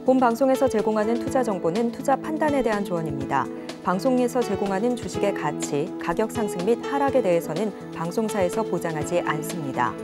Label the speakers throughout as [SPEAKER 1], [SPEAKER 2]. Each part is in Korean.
[SPEAKER 1] 본 방송에서 제공하는 투자 정보는 투자 판단에 대한 조언입니다. 방송에서 제공하는 주식의 가치, 가격 상승 및 하락에 대해서는 방송사에서 보장하지 않습니다.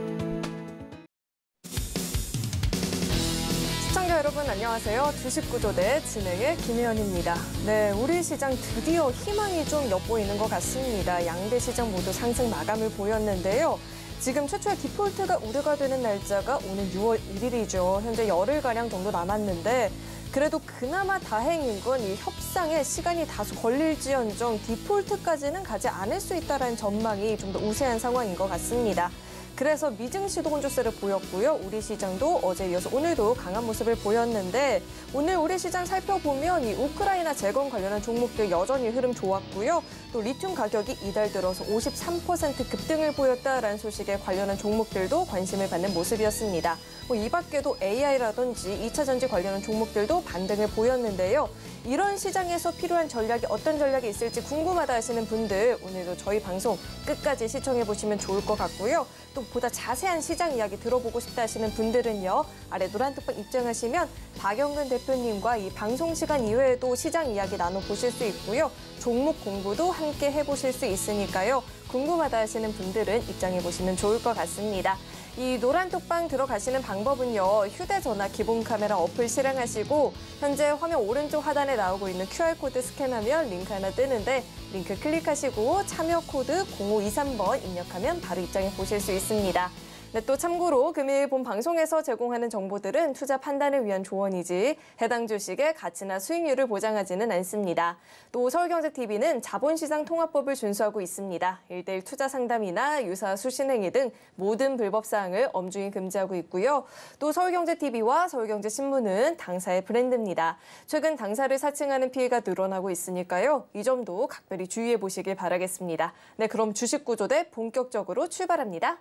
[SPEAKER 2] 시청자 여러분 안녕하세요. 주식구조대 진행의 김혜연입니다. 네, 우리 시장 드디어 희망이 좀 엿보이는 것 같습니다. 양대 시장 모두 상승 마감을 보였는데요. 지금 최초의 디폴트가 우려가 되는 날짜가 오는 6월 1일이죠. 현재 열흘가량 정도 남았는데 그래도 그나마 다행인 건 이 협상에 시간이 다소 걸릴지언정 디폴트까지는 가지 않을 수 있다는 전망이 좀 더 우세한 상황인 것 같습니다. 그래서 미증 시도 혼조세를 보였고요. 우리 시장도 어제 이어서 오늘도 강한 모습을 보였는데 오늘 우리 시장 살펴보면 이 우크라이나 재건 관련한 종목들 여전히 흐름 좋았고요. 또 리튬 가격이 이달 들어서 53% 급등을 보였다라는 소식에 관련한 종목들도 관심을 받는 모습이었습니다. 이 밖에도 AI라든지 2차 전지 관련한 종목들도 반등을 보였는데요. 이런 시장에서 필요한 전략이 어떤 전략이 있을지 궁금하다 하시는 분들 오늘도 저희 방송 끝까지 시청해 보시면 좋을 것 같고요. 또 보다 자세한 시장 이야기 들어보고 싶다 하시는 분들은요. 아래 노란 톡방 입장하시면 박영근 대표님과 이 방송 시간 이외에도 시장 이야기 나눠보실 수 있고요. 종목 공부도 함께 해보실 수 있으니까요. 궁금하다 하시는 분들은 입장해 보시면 좋을 것 같습니다. 이 노란 톡방 들어가시는 방법은요. 휴대전화 기본 카메라 어플 실행하시고 현재 화면 오른쪽 하단에 나오고 있는 QR코드 스캔하면 링크 하나 뜨는데 링크 클릭하시고 참여 코드 0523번 입력하면 바로 입장해 보실 수 있습니다. 네, 또 참고로 금일 본 방송에서 제공하는 정보들은 투자 판단을 위한 조언이지 해당 주식의 가치나 수익률을 보장하지는 않습니다. 또 서울경제TV는 자본시장 통합법을 준수하고 있습니다. 1:1 투자 상담이나 유사 수신행위 등 모든 불법 사항을 엄중히 금지하고 있고요. 또 서울경제TV와 서울경제신문은 당사의 브랜드입니다. 최근 당사를 사칭하는 피해가 늘어나고 있으니까요. 이 점도 각별히 주의해 보시길 바라겠습니다. 네, 그럼 주식구조대 본격적으로 출발합니다.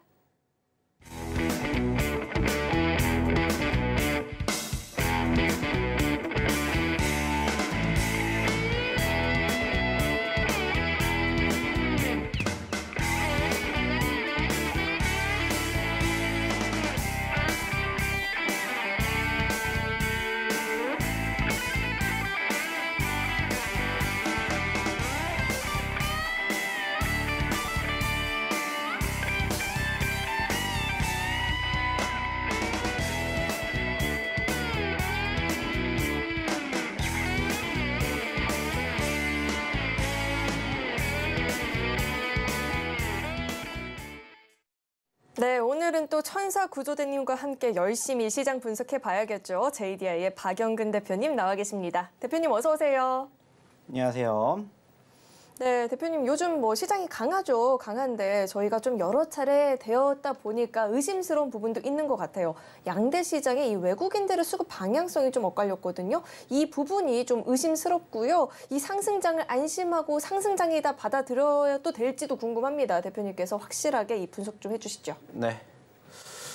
[SPEAKER 2] 네, 오늘은 또 천사 구조대님과 함께 열심히 시장 분석해 봐야겠죠. JDI의 박영근 대표님 나와 계십니다. 대표님 어서 오세요.
[SPEAKER 3] 안녕하세요.
[SPEAKER 2] 네, 대표님 요즘 시장이 강하죠. 강한데 저희가 좀 여러 차례 되었다 보니까 의심스러운 부분도 있는 것 같아요. 양대 시장의 이 외국인들의 수급 방향성이 좀 엇갈렸거든요. 이 부분이 좀 의심스럽고요. 이 상승장을 안심하고 상승장이다 받아들여도 될지도 궁금합니다. 대표님께서 확실하게 이 분석 좀 해주시죠.
[SPEAKER 3] 네.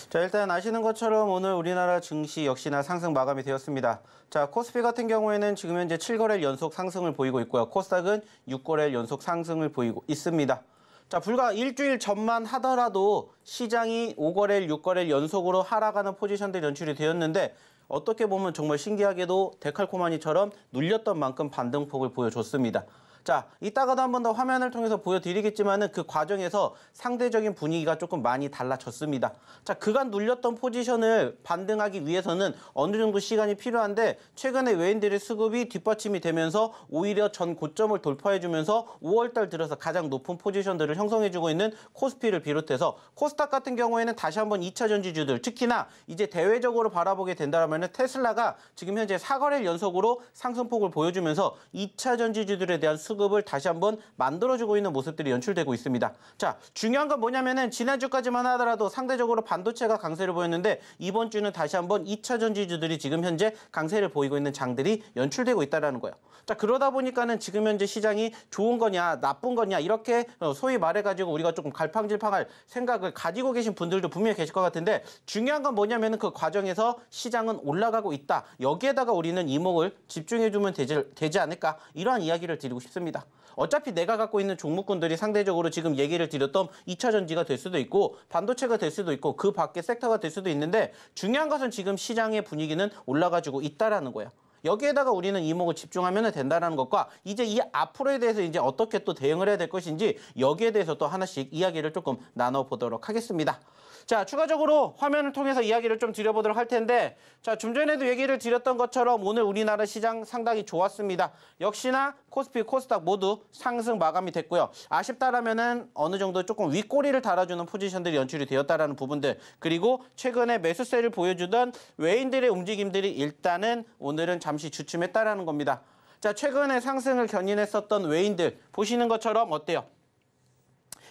[SPEAKER 3] 자, 일단 아시는 것처럼 오늘 우리나라 증시 역시나 상승 마감이 되었습니다. 자, 코스피 같은 경우에는 지금 현재 7거래일 연속 상승을 보이고 있고요. 코스닥은 6거래일 연속 상승을 보이고 있습니다. 자, 불과 일주일 전만 하더라도 시장이 5거래일, 6거래일 연속으로 하락하는 포지션들이 연출이 되었는데 어떻게 보면 정말 신기하게도 데칼코마니처럼 눌렸던 만큼 반등폭을 보여줬습니다. 자, 이따가도 한 번 더 화면을 통해서 보여드리겠지만은 그 과정에서 상대적인 분위기가 조금 많이 달라졌습니다. 자, 그간 눌렸던 포지션을 반등하기 위해서는 어느 정도 시간이 필요한데 최근에 외인들의 수급이 뒷받침이 되면서 오히려 전 고점을 돌파해주면서 5월달 들어서 가장 높은 포지션들을 형성해주고 있는 코스피를 비롯해서 코스닥 같은 경우에는 다시 한번 2차 전지주들 특히나 이제 대외적으로 바라보게 된다면 테슬라가 지금 현재 4거래일 연속으로 상승폭을 보여주면서 2차 전지주들에 대한 수급을 다시 한번 만들어주고 있는 모습들이 연출되고 있습니다. 자, 중요한 건 뭐냐면은 지난주까지만 하더라도 상대적으로 반도체가 강세를 보였는데 이번 주는 다시 한번 2차 전지주들이 지금 현재 강세를 보이고 있는 장들이 연출되고 있다는 거예요. 자, 그러다 보니까는 지금 현재 시장이 좋은 거냐 나쁜 거냐 이렇게 소위 말해가지고 우리가 조금 갈팡질팡할 생각을 가지고 계신 분들도 분명히 계실 것 같은데 중요한 건 뭐냐면은 그 과정에서 시장은 올라가고 있다. 여기에다가 우리는 이목을 집중해주면 되지 않을까 이러한 이야기를 드리고 싶습니다. 됩니다. 어차피 내가 갖고 있는 종목군들이 상대적으로 지금 얘기를 드렸던 2차 전지가 될 수도 있고 반도체가 될 수도 있고 그 밖에 섹터가 될 수도 있는데 중요한 것은 지금 시장의 분위기는 올라가지고 있다라는 거예요. 여기에다가 우리는 이목을 집중하면 된다는 것과 이제 이 앞으로에 대해서 이제 어떻게 또 대응을 해야 될 것인지 여기에 대해서 또 하나씩 이야기를 조금 나눠보도록 하겠습니다. 자, 추가적으로 화면을 통해서 이야기를 좀 드려보도록 할 텐데 자, 좀 전에도 얘기를 드렸던 것처럼 오늘 우리나라 시장 상당히 좋았습니다. 역시나 코스피, 코스닥 모두 상승 마감이 됐고요. 아쉽다라면은 어느 정도 조금 윗꼬리를 달아주는 포지션들이 연출이 되었다라는 부분들 그리고 최근에 매수세를 보여주던 외인들의 움직임들이 일단은 오늘은 잠시 주춤했다라는 겁니다. 자, 최근에 상승을 견인했었던 외인들 보시는 것처럼 어때요?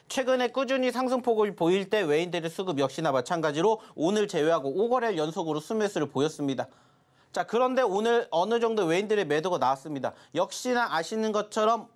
[SPEAKER 3] 최근에 꾸준히 상승폭을 보일 때 외인들의 수급 역시나 마찬가지로 오늘 제외하고 5거래일 연속으로 순매수를 보였습니다. 자, 그런데 오늘 어느 정도 외인들의 매도가 나왔습니다. 역시나 아시는 것처럼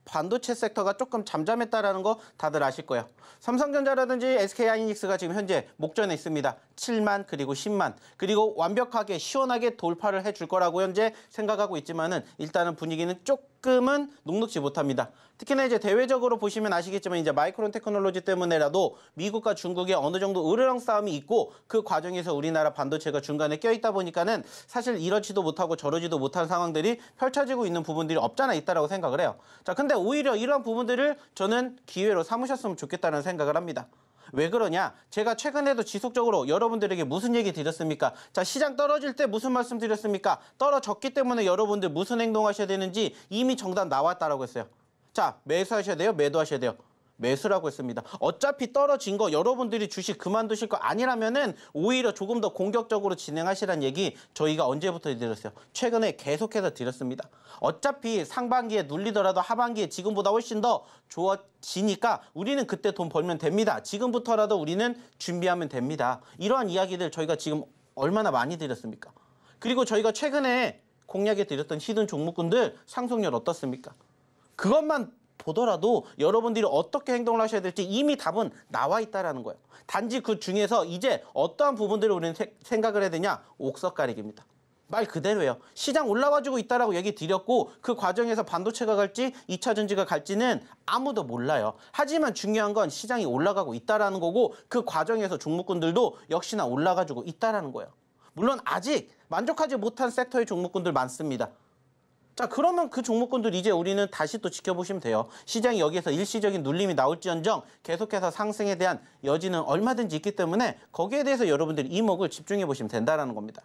[SPEAKER 3] 반도체 섹터가 조금 잠잠했다라는 거 다들 아실 거예요. 삼성전자라든지 SK하이닉스가 지금 현재 목전에 있습니다. 7만 그리고 10만 그리고 완벽하게 시원하게 돌파를 해줄 거라고 현재 생각하고 있지만은 일단은 분위기는 조금은 녹록지 못합니다. 특히나 이제 대외적으로 보시면 아시겠지만 이제 마이크론 테크놀로지 때문에라도 미국과 중국의 어느 정도 으르렁 싸움이 있고 그 과정에서 우리나라 반도체가 중간에 껴있다 보니까는 사실 이러지도 못하고 저러지도 못한 상황들이 펼쳐지고 있는 부분들이 없잖아 있다라고 생각을 해요. 자, 근데 오히려 이런 부분들을 저는 기회로 삼으셨으면 좋겠다는 생각을 합니다. 왜 그러냐? 제가 최근에도 지속적으로 여러분들에게 무슨 얘기 드렸습니까? 자, 시장 떨어질 때 무슨 말씀 드렸습니까? 떨어졌기 때문에 여러분들 무슨 행동하셔야 되는지 이미 정답 나왔다라고 했어요. 자, 매수하셔야 돼요? 매도하셔야 돼요? 매수라고 했습니다. 어차피 떨어진 거 여러분들이 주식 그만두실 거 아니라면은 오히려 조금 더 공격적으로 진행하시라는 얘기 저희가 언제부터 드렸어요? 최근에 계속해서 드렸습니다. 어차피 상반기에 눌리더라도 하반기에 지금보다 훨씬 더 좋아지니까 우리는 그때 돈 벌면 됩니다. 지금부터라도 우리는 준비하면 됩니다. 이러한 이야기들 저희가 지금 얼마나 많이 드렸습니까? 그리고 저희가 최근에 공략해 드렸던 히든 종목군들 상승률 어떻습니까? 그것만 보더라도 여러분들이 어떻게 행동을 하셔야 될지 이미 답은 나와 있다라는 거예요. 단지 그 중에서 이제 어떠한 부분들을 우리는 생각을 해야 되냐? 옥석 가리기입니다. 말 그대로예요. 시장 올라와주고 있다라고 얘기 드렸고 그 과정에서 반도체가 갈지 2차 전지가 갈지는 아무도 몰라요. 하지만 중요한 건 시장이 올라가고 있다라는 거고 그 과정에서 종목군들도 역시나 올라가지고 있다라는 거예요. 물론 아직 만족하지 못한 섹터의 종목군들 많습니다. 자, 그러면 그 종목군들 이제 우리는 다시 또 지켜보시면 돼요. 시장이 여기에서 일시적인 눌림이 나올지언정 계속해서 상승에 대한 여지는 얼마든지 있기 때문에 거기에 대해서 여러분들이 이목을 집중해 보시면 된다는 겁니다.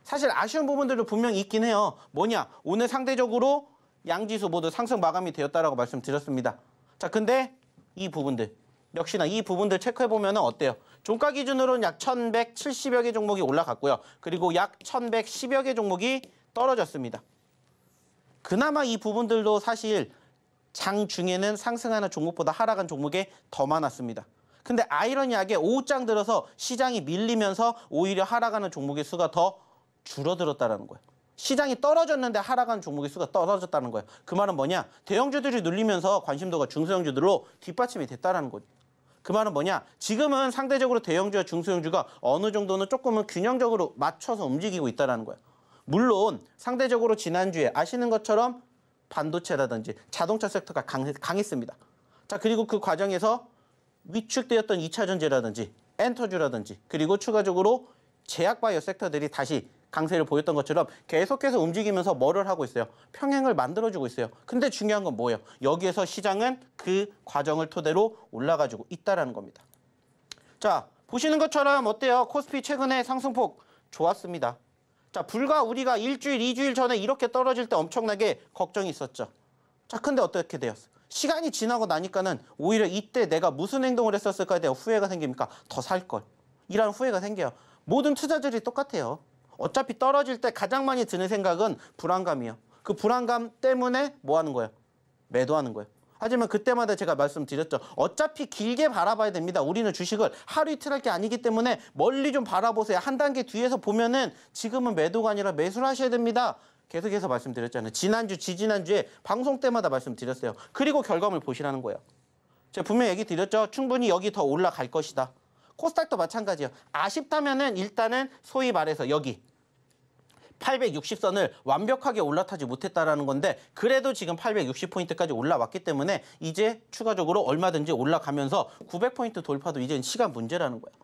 [SPEAKER 3] 사실 아쉬운 부분들도 분명히 있긴 해요. 뭐냐? 오늘 상대적으로 양지수 모두 상승 마감이 되었다라고 말씀드렸습니다. 자, 근데 이 부분들 역시나 이 부분들 체크해 보면 어때요? 종가 기준으로는 약 1170여 개 종목이 올라갔고요. 그리고 약 1110여 개 종목이 떨어졌습니다. 그나마 이 부분들도 사실 장 중에는 상승하는 종목보다 하락한 종목이 더 많았습니다. 근데 아이러니하게 오후장 들어서 시장이 밀리면서 오히려 하락하는 종목의 수가 더 줄어들었다는 거예요. 시장이 떨어졌는데 하락하는 종목의 수가 떨어졌다는 거예요. 그 말은 뭐냐? 대형주들이 눌리면서 관심도가 중소형주들로 뒷받침이 됐다는 거죠. 그 말은 뭐냐? 지금은 상대적으로 대형주와 중소형주가 어느 정도는 조금은 균형적으로 맞춰서 움직이고 있다는 거예요. 물론 상대적으로 지난주에 아시는 것처럼 반도체라든지 자동차 섹터가 강했습니다. 자, 그리고 그 과정에서 위축되었던 2차 전지라든지 엔터주라든지 그리고 추가적으로 제약바이오 섹터들이 다시 강세를 보였던 것처럼 계속해서 움직이면서 뭐를 하고 있어요? 평행을 만들어주고 있어요. 근데 중요한 건 뭐예요? 여기에서 시장은 그 과정을 토대로 올라가지고 있다는 겁니다. 자, 보시는 것처럼 어때요? 코스피 최근에 상승폭 좋았습니다. 자, 불과 우리가 일주일, 2주일 전에 이렇게 떨어질 때 엄청나게 걱정이 있었죠. 자, 근데 어떻게 되었어요? 시간이 지나고 나니까는 오히려 이때 내가 무슨 행동을 했었을까에 대한 후회가 생깁니까? 더 살 걸. 이런 후회가 생겨요. 모든 투자들이 똑같아요. 어차피 떨어질 때 가장 많이 드는 생각은 불안감이에요. 그 불안감 때문에 뭐 하는 거예요? 매도하는 거예요. 하지만 그때마다 제가 말씀드렸죠. 어차피 길게 바라봐야 됩니다. 우리는 주식을 하루 이틀 할 게 아니기 때문에 멀리 좀 바라보세요. 한 단계 뒤에서 보면은 지금은 매도가 아니라 매수를 하셔야 됩니다. 계속해서 말씀드렸잖아요. 지난주, 지지난주에 방송 때마다 말씀드렸어요. 그리고 결과물 보시라는 거예요. 제가 분명히 얘기 드렸죠. 충분히 여기 더 올라갈 것이다. 코스닥도 마찬가지예요. 아쉽다면은 일단은 소위 말해서 여기 860선을 완벽하게 올라타지 못했다라는 건데 그래도 지금 860포인트까지 올라왔기 때문에 이제 추가적으로 얼마든지 올라가면서 900포인트 돌파도 이제는 시간 문제라는 거예요.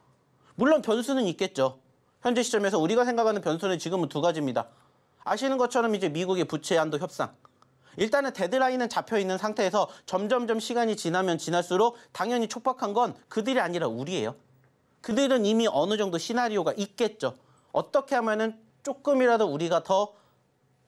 [SPEAKER 3] 물론 변수는 있겠죠. 현재 시점에서 우리가 생각하는 변수는 지금은 두 가지입니다. 아시는 것처럼 이제 미국의 부채 한도 협상. 일단은 데드라인은 잡혀 있는 상태에서 점점점 시간이 지나면 지날수록 당연히 촉박한 건 그들이 아니라 우리예요. 그들은 이미 어느 정도 시나리오가 있겠죠. 어떻게 하면은 조금이라도 우리가 더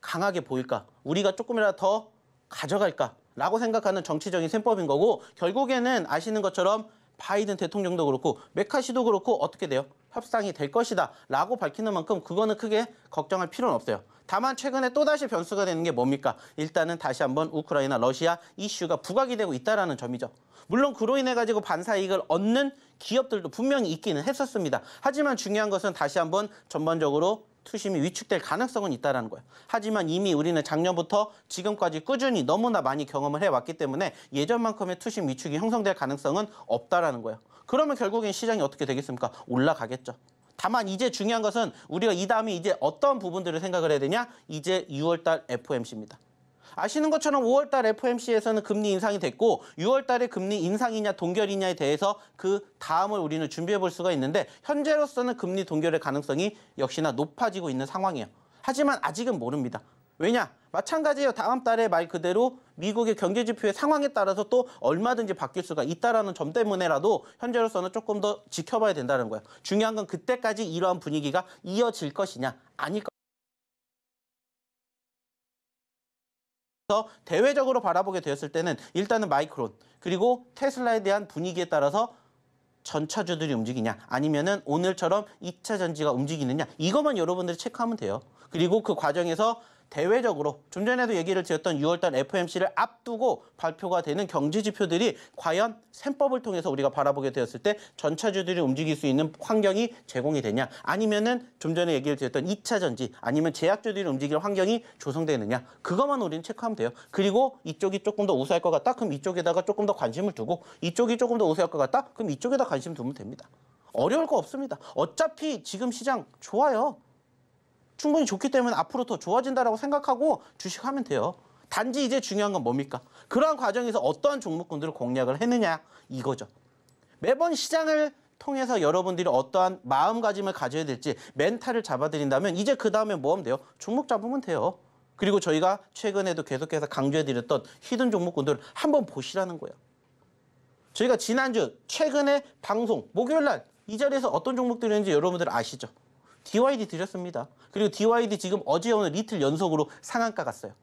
[SPEAKER 3] 강하게 보일까? 우리가 조금이라도 더 가져갈까라고 생각하는 정치적인 셈법인 거고 결국에는 아시는 것처럼 바이든 대통령도 그렇고 메카시도 그렇고 어떻게 돼요? 협상이 될 것이다 라고 밝히는 만큼 그거는 크게 걱정할 필요는 없어요. 다만 최근에 또다시 변수가 되는 게 뭡니까? 일단은 다시 한번 우크라이나, 러시아 이슈가 부각이 되고 있다는 점이죠. 물론 그로 인해 가지고 반사이익을 얻는 기업들도 분명히 있기는 했었습니다. 하지만 중요한 것은 다시 한번 전반적으로 투심이 위축될 가능성은 있다는 거예요. 하지만 이미 우리는 작년부터 지금까지 꾸준히 너무나 많이 경험을 해왔기 때문에 예전만큼의 투심 위축이 형성될 가능성은 없다는 거예요. 그러면 결국엔 시장이 어떻게 되겠습니까? 올라가겠죠. 다만 이제 중요한 것은 우리가 이 다음에 이제 어떤 부분들을 생각을 해야 되냐? 이제 6월달 FOMC입니다. 아시는 것처럼 5월달 FOMC에서는 금리 인상이 됐고 6월달에 금리 인상이냐 동결이냐에 대해서 그 다음을 우리는 준비해 볼 수가 있는데 현재로서는 금리 동결의 가능성이 역시나 높아지고 있는 상황이에요. 하지만 아직은 모릅니다. 왜냐? 마찬가지예요. 다음 달에 말 그대로 미국의 경제지표의 상황에 따라서 또 얼마든지 바뀔 수가 있다는 점 때문에라도 현재로서는 조금 더 지켜봐야 된다는 거예요. 중요한 건 그때까지 이러한 분위기가 이어질 것이냐 아닐 것이냐. 대외적으로 바라보게 되었을 때는 일단은 마이크론 그리고 테슬라에 대한 분위기에 따라서 전차주들이 움직이냐 아니면은 오늘처럼 2차 전지가 움직이느냐 이것만 여러분들이 체크하면 돼요. 그리고 그 과정에서 대외적으로 좀 전에도 얘기를 드렸던 6월달 FOMC를 앞두고 발표가 되는 경제지표들이 과연 셈법을 통해서 우리가 바라보게 되었을 때 전차주들이 움직일 수 있는 환경이 제공이 되냐 아니면은 좀 전에 얘기를 드렸던 2차 전지 아니면 제약주들이 움직일 환경이 조성되느냐 그것만 우리는 체크하면 돼요. 그리고 이쪽이 조금 더 우세할 것 같다? 그럼 이쪽에다가 조금 더 관심을 두고 이쪽이 조금 더 우세할 것 같다? 그럼 이쪽에다 관심 두면 됩니다. 어려울 거 없습니다. 어차피 지금 시장 좋아요. 충분히 좋기 때문에 앞으로 더 좋아진다라고 생각하고 주식하면 돼요. 단지 이제 중요한 건 뭡니까? 그러한 과정에서 어떠한 종목군들을 공략을 했느냐 이거죠. 매번 시장을 통해서 여러분들이 어떠한 마음가짐을 가져야 될지 멘탈을 잡아드린다면 이제 그 다음에 뭐 하면 돼요? 종목 잡으면 돼요. 그리고 저희가 최근에도 계속해서 강조해드렸던 히든 종목군들을 한번 보시라는 거예요. 저희가 지난주 최근에 방송 목요일 날 이 자리에서 어떤 종목들이었는지 여러분들 아시죠? DYD 드렸습니다. 그리고 DYD 지금 어제 오늘 이틀 연속으로 상한가 갔어요.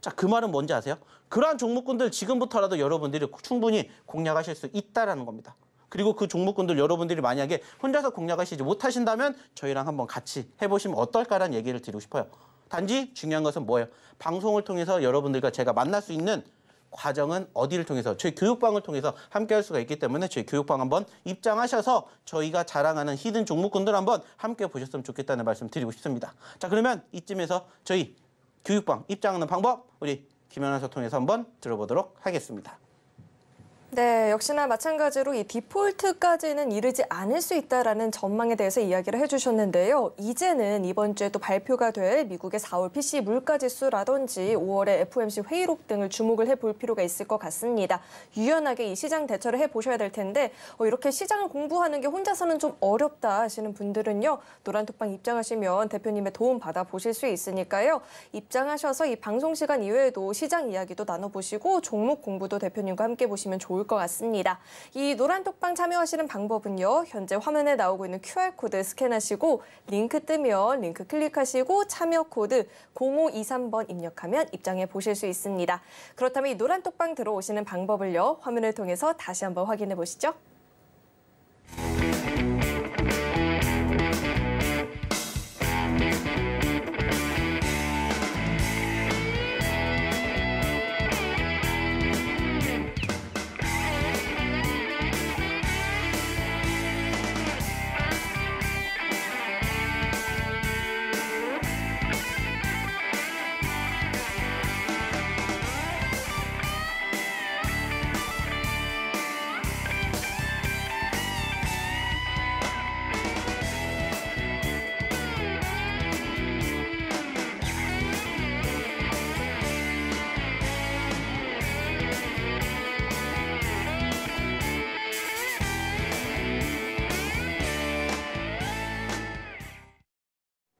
[SPEAKER 3] 자, 그 말은 뭔지 아세요? 그러한 종목군들 지금부터라도 여러분들이 충분히 공략하실 수 있다는 겁니다. 그리고 그 종목군들 여러분들이 만약에 혼자서 공략하시지 못하신다면 저희랑 한번 같이 해보시면 어떨까라는 얘기를 드리고 싶어요. 단지 중요한 것은 뭐예요? 방송을 통해서 여러분들과 제가 만날 수 있는 과정은 어디를 통해서 저희 교육방을 통해서 함께 할 수가 있기 때문에 저희 교육방 한번 입장하셔서 저희가 자랑하는 히든 종목군들 한번 함께 보셨으면 좋겠다는 말씀 드리고 싶습니다. 자, 그러면 이쯤에서 저희 교육방 입장하는 방법 우리 김연아서 통해서 한번 들어보도록 하겠습니다.
[SPEAKER 2] 네, 역시나 마찬가지로 이 디폴트까지는 이르지 않을 수 있다라는 전망에 대해서 이야기를 해주셨는데요. 이제는 이번 주에 또 발표가 될 미국의 4월 PCE 물가지수라든지 5월의 FOMC 회의록 등을 주목을 해볼 필요가 있을 것 같습니다. 유연하게 이 시장 대처를 해보셔야 될 텐데 이렇게 시장을 공부하는 게 혼자서는 좀 어렵다 하시는 분들은요. 노란톡방 입장하시면 대표님의 도움 받아보실 수 있으니까요. 입장하셔서 이 방송 시간 이외에도 시장 이야기도 나눠보시고 종목 공부도 대표님과 함께 보시면 좋을 것 같습니다. 이 노란톡방 참여하시는 방법은요. 현재 화면에 나오고 있는 QR코드 스캔하시고 링크 뜨면 링크 클릭하시고 참여 코드 0523번 입력하면 입장해 보실 수 있습니다. 그렇다면 이 노란톡방 들어오시는 방법을요. 화면을 통해서 다시 한번 확인해 보시죠.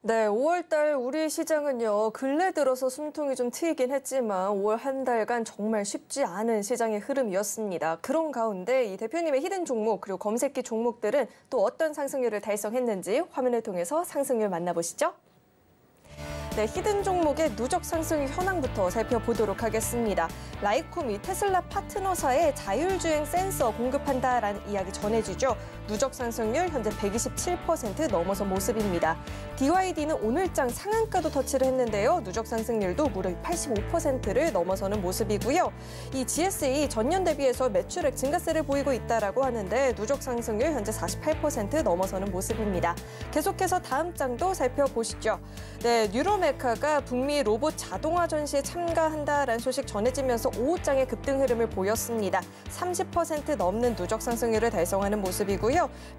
[SPEAKER 2] 네, 5월달 우리 시장은요, 근래 들어서 숨통이 좀 트이긴 했지만 5월 한 달간 정말 쉽지 않은 시장의 흐름이었습니다. 그런 가운데 이 대표님의 히든 종목 그리고 검색기 종목들은 또 어떤 상승률을 달성했는지 화면을 통해서 상승률 만나보시죠. 네, 히든 종목의 누적 상승 현황부터 살펴보도록 하겠습니다. 라이코미 테슬라 파트너사의 자율주행 센서 공급한다라는 이야기 전해지죠. 누적 상승률 현재 127% 넘어선 모습입니다. DYD는 오늘장 상한가도 터치를 했는데요. 누적 상승률도 무려 85%를 넘어서는 모습이고요. 이 GSE 전년 대비해서 매출액 증가세를 보이고 있다라고 하는데 누적 상승률 현재 48% 넘어서는 모습입니다. 계속해서 다음 장도 살펴보시죠. 네, 뉴로메카가 북미 로봇 자동화 전시에 참가한다라는 소식 전해지면서 5장의 급등 흐름을 보였습니다. 30% 넘는 누적 상승률을 달성하는 모습이고요.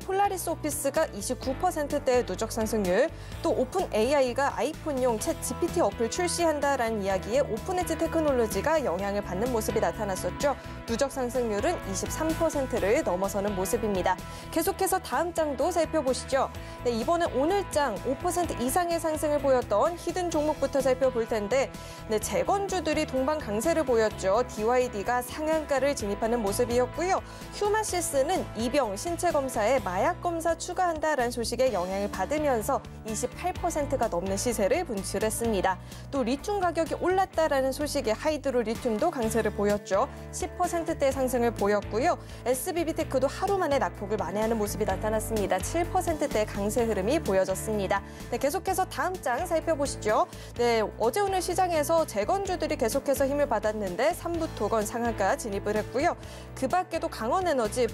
[SPEAKER 2] 폴라리스 오피스가 29%대의 누적 상승률, 또 오픈 AI가 아이폰용 챗 GPT 어플 출시한다라는 이야기에 오픈엣지 테크놀로지가 영향을 받는 모습이 나타났었죠. 누적 상승률은 23%를 넘어서는 모습입니다. 계속해서 다음 장도 살펴보시죠. 네, 이번엔 오늘장 5% 이상의 상승을 보였던 히든 종목부터 살펴볼 텐데, 네, 재건주들이 동반 강세를 보였죠. DYD가 상한가를 진입하는 모습이었고요. 휴마시스는 이병 신체 검사에 마약 검사 추가한다라는 소식에 영향을 받으면서 28%가 넘는 시세를 분출했습니다. 또 리튬 가격이 올랐다라는 소식에 하이드로 리튬도 강세를 보였죠. 10%대 상승을 보였고요. SBB테크도 하루 만에 낙폭을 만회하는 모습이 나타났습니다. 7%대 강세 흐름이 보여졌습니다. 네, 계속해서 다음 장 살펴보시죠. 네, 어제 오늘 시장에서 재건주들이 계속해서 힘을 받았는데 삼부토건 상한가 진입을 했고요. 그 밖에도 강원에너지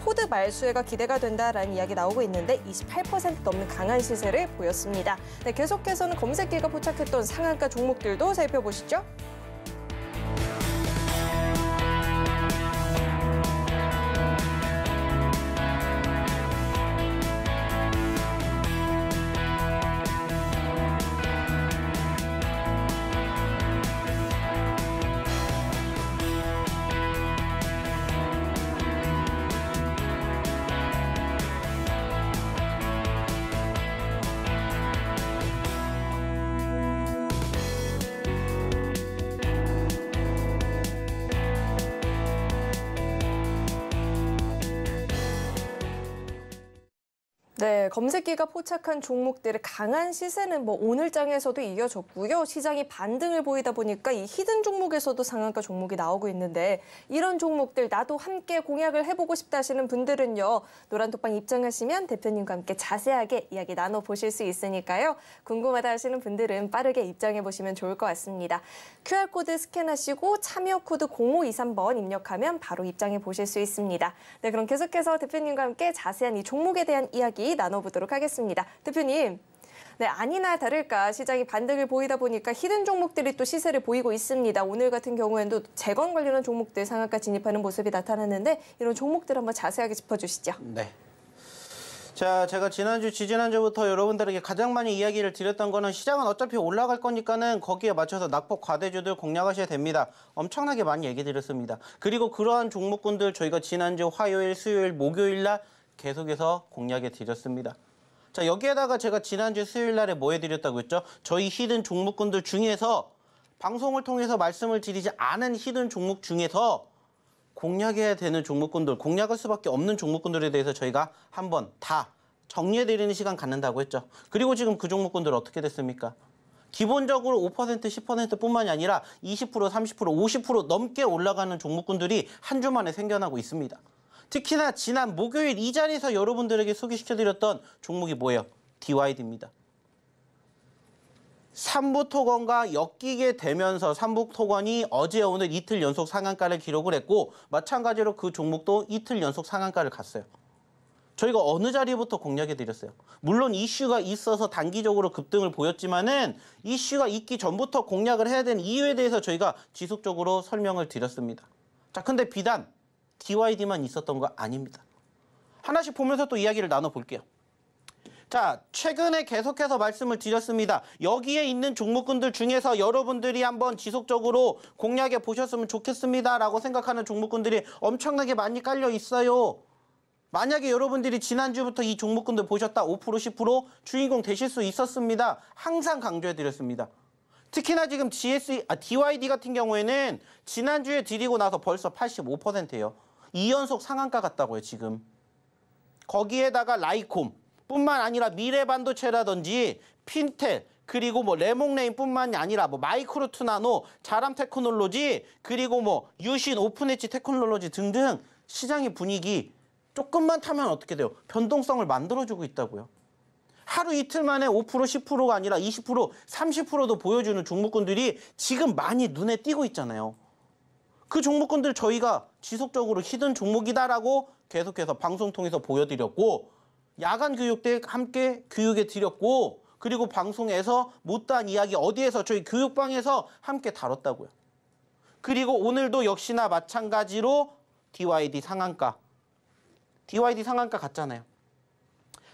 [SPEAKER 2] 포드 말수혜가 기대가 된다라는 이야기 나오고 있는데 28% 넘는 강한 시세를 보였습니다. 네, 계속해서는 검색기가 포착했던 상한가 종목들도 살펴보시죠. 네, 검색기가 포착한 종목들의 강한 시세는 오늘장에서도 이어졌고요. 시장이 반등을 보이다 보니까 이 히든 종목에서도 상한가 종목이 나오고 있는데, 이런 종목들 나도 함께 공략을 해보고 싶다 하시는 분들은요, 노란톡방 입장하시면 대표님과 함께 자세하게 이야기 나눠보실 수 있으니까요. 궁금하다 하시는 분들은 빠르게 입장해보시면 좋을 것 같습니다. QR코드 스캔하시고 참여 코드 0523번 입력하면 바로 입장해보실 수 있습니다. 네, 그럼 계속해서 대표님과 함께 자세한 이 종목에 대한 이야기 나눠보도록 하겠습니다. 대표님, 네, 아니나 다를까 시장이 반등을 보이다 보니까 히든 종목들이 또 시세를 보이고 있습니다. 오늘 같은 경우에는 재건 관련한 종목들 상한가 진입하는 모습이 나타났는데, 이런 종목들 한번 자세하게 짚어주시죠.
[SPEAKER 3] 네. 자, 제가 지지난주부터 여러분들에게 가장 많이 이야기를 드렸던 거는 시장은 어차피 올라갈 거니까는 거기에 맞춰서 낙폭 과대주들 공략하셔야 됩니다. 엄청나게 많이 얘기 드렸습니다. 그리고 그러한 종목군들 저희가 지난주 화요일, 수요일, 목요일 날 계속해서 공략해 드렸습니다. 자, 여기에다가 제가 지난주 수요일 날에 뭐 해드렸다고 했죠? 저희 히든 종목군들 중에서 방송을 통해서 말씀을 드리지 않은 히든 종목 중에서 공략해야 되는 종목군들, 공략할 수밖에 없는 종목군들에 대해서 저희가 한번 다 정리해드리는 시간 갖는다고 했죠. 그리고 지금 그 종목군들 어떻게 됐습니까? 기본적으로 5%, 10%뿐만이 아니라 20%, 30%, 50% 넘게 올라가는 종목군들이 한 주 만에 생겨나고 있습니다. 특히나 지난 목요일 이 자리에서 여러분들에게 소개시켜드렸던 종목이 뭐예요? DYD입니다. 삼부토건과 엮이게 되면서 삼부토건이 어제 오늘 이틀 연속 상한가를 기록을 했고, 마찬가지로 그 종목도 이틀 연속 상한가를 갔어요. 저희가 어느 자리부터 공략해드렸어요. 물론 이슈가 있어서 단기적으로 급등을 보였지만은 이슈가 있기 전부터 공략을 해야 되는 이유에 대해서 저희가 지속적으로 설명을 드렸습니다. 자, 근데 비단 DYD만 있었던 거 아닙니다. 하나씩 보면서 또 이야기를 나눠볼게요. 자, 최근에 계속해서 말씀을 드렸습니다. 여기에 있는 종목군들 중에서 여러분들이 한번 지속적으로 공략해 보셨으면 좋겠습니다 라고 생각하는 종목군들이 엄청나게 많이 깔려 있어요. 만약에 여러분들이 지난주부터 이 종목군들 보셨다 5%, 10% 주인공 되실 수 있었습니다. 항상 강조해드렸습니다. 특히나 지금 DYD 같은 경우에는 지난주에 드리고 나서 벌써 85%예요. 2연속 상한가 같다고요, 지금. 거기에다가 라이콤 뿐만 아니라 미래반도체라든지 핀텔 그리고 뭐 레몽레인뿐만이 아니라 뭐 마이크로투나노, 자람 테크놀로지 그리고 뭐 유신, 오픈엣지 테크놀로지 등등 시장의 분위기 조금만 타면 어떻게 돼요? 변동성을 만들어주고 있다고요. 하루 이틀 만에 5%, 10%가 아니라 20%, 30%도 보여주는 종목군들이 지금 많이 눈에 띄고 있잖아요. 그 종목군들 저희가 지속적으로 히든 종목이다라고 계속해서 방송 통해서 보여드렸고 야간 교육 때 함께 교육해 드렸고 그리고 방송에서 못다한 이야기 어디에서 저희 교육방에서 함께 다뤘다고요. 그리고 오늘도 역시나 마찬가지로 DYD 상한가 갔잖아요.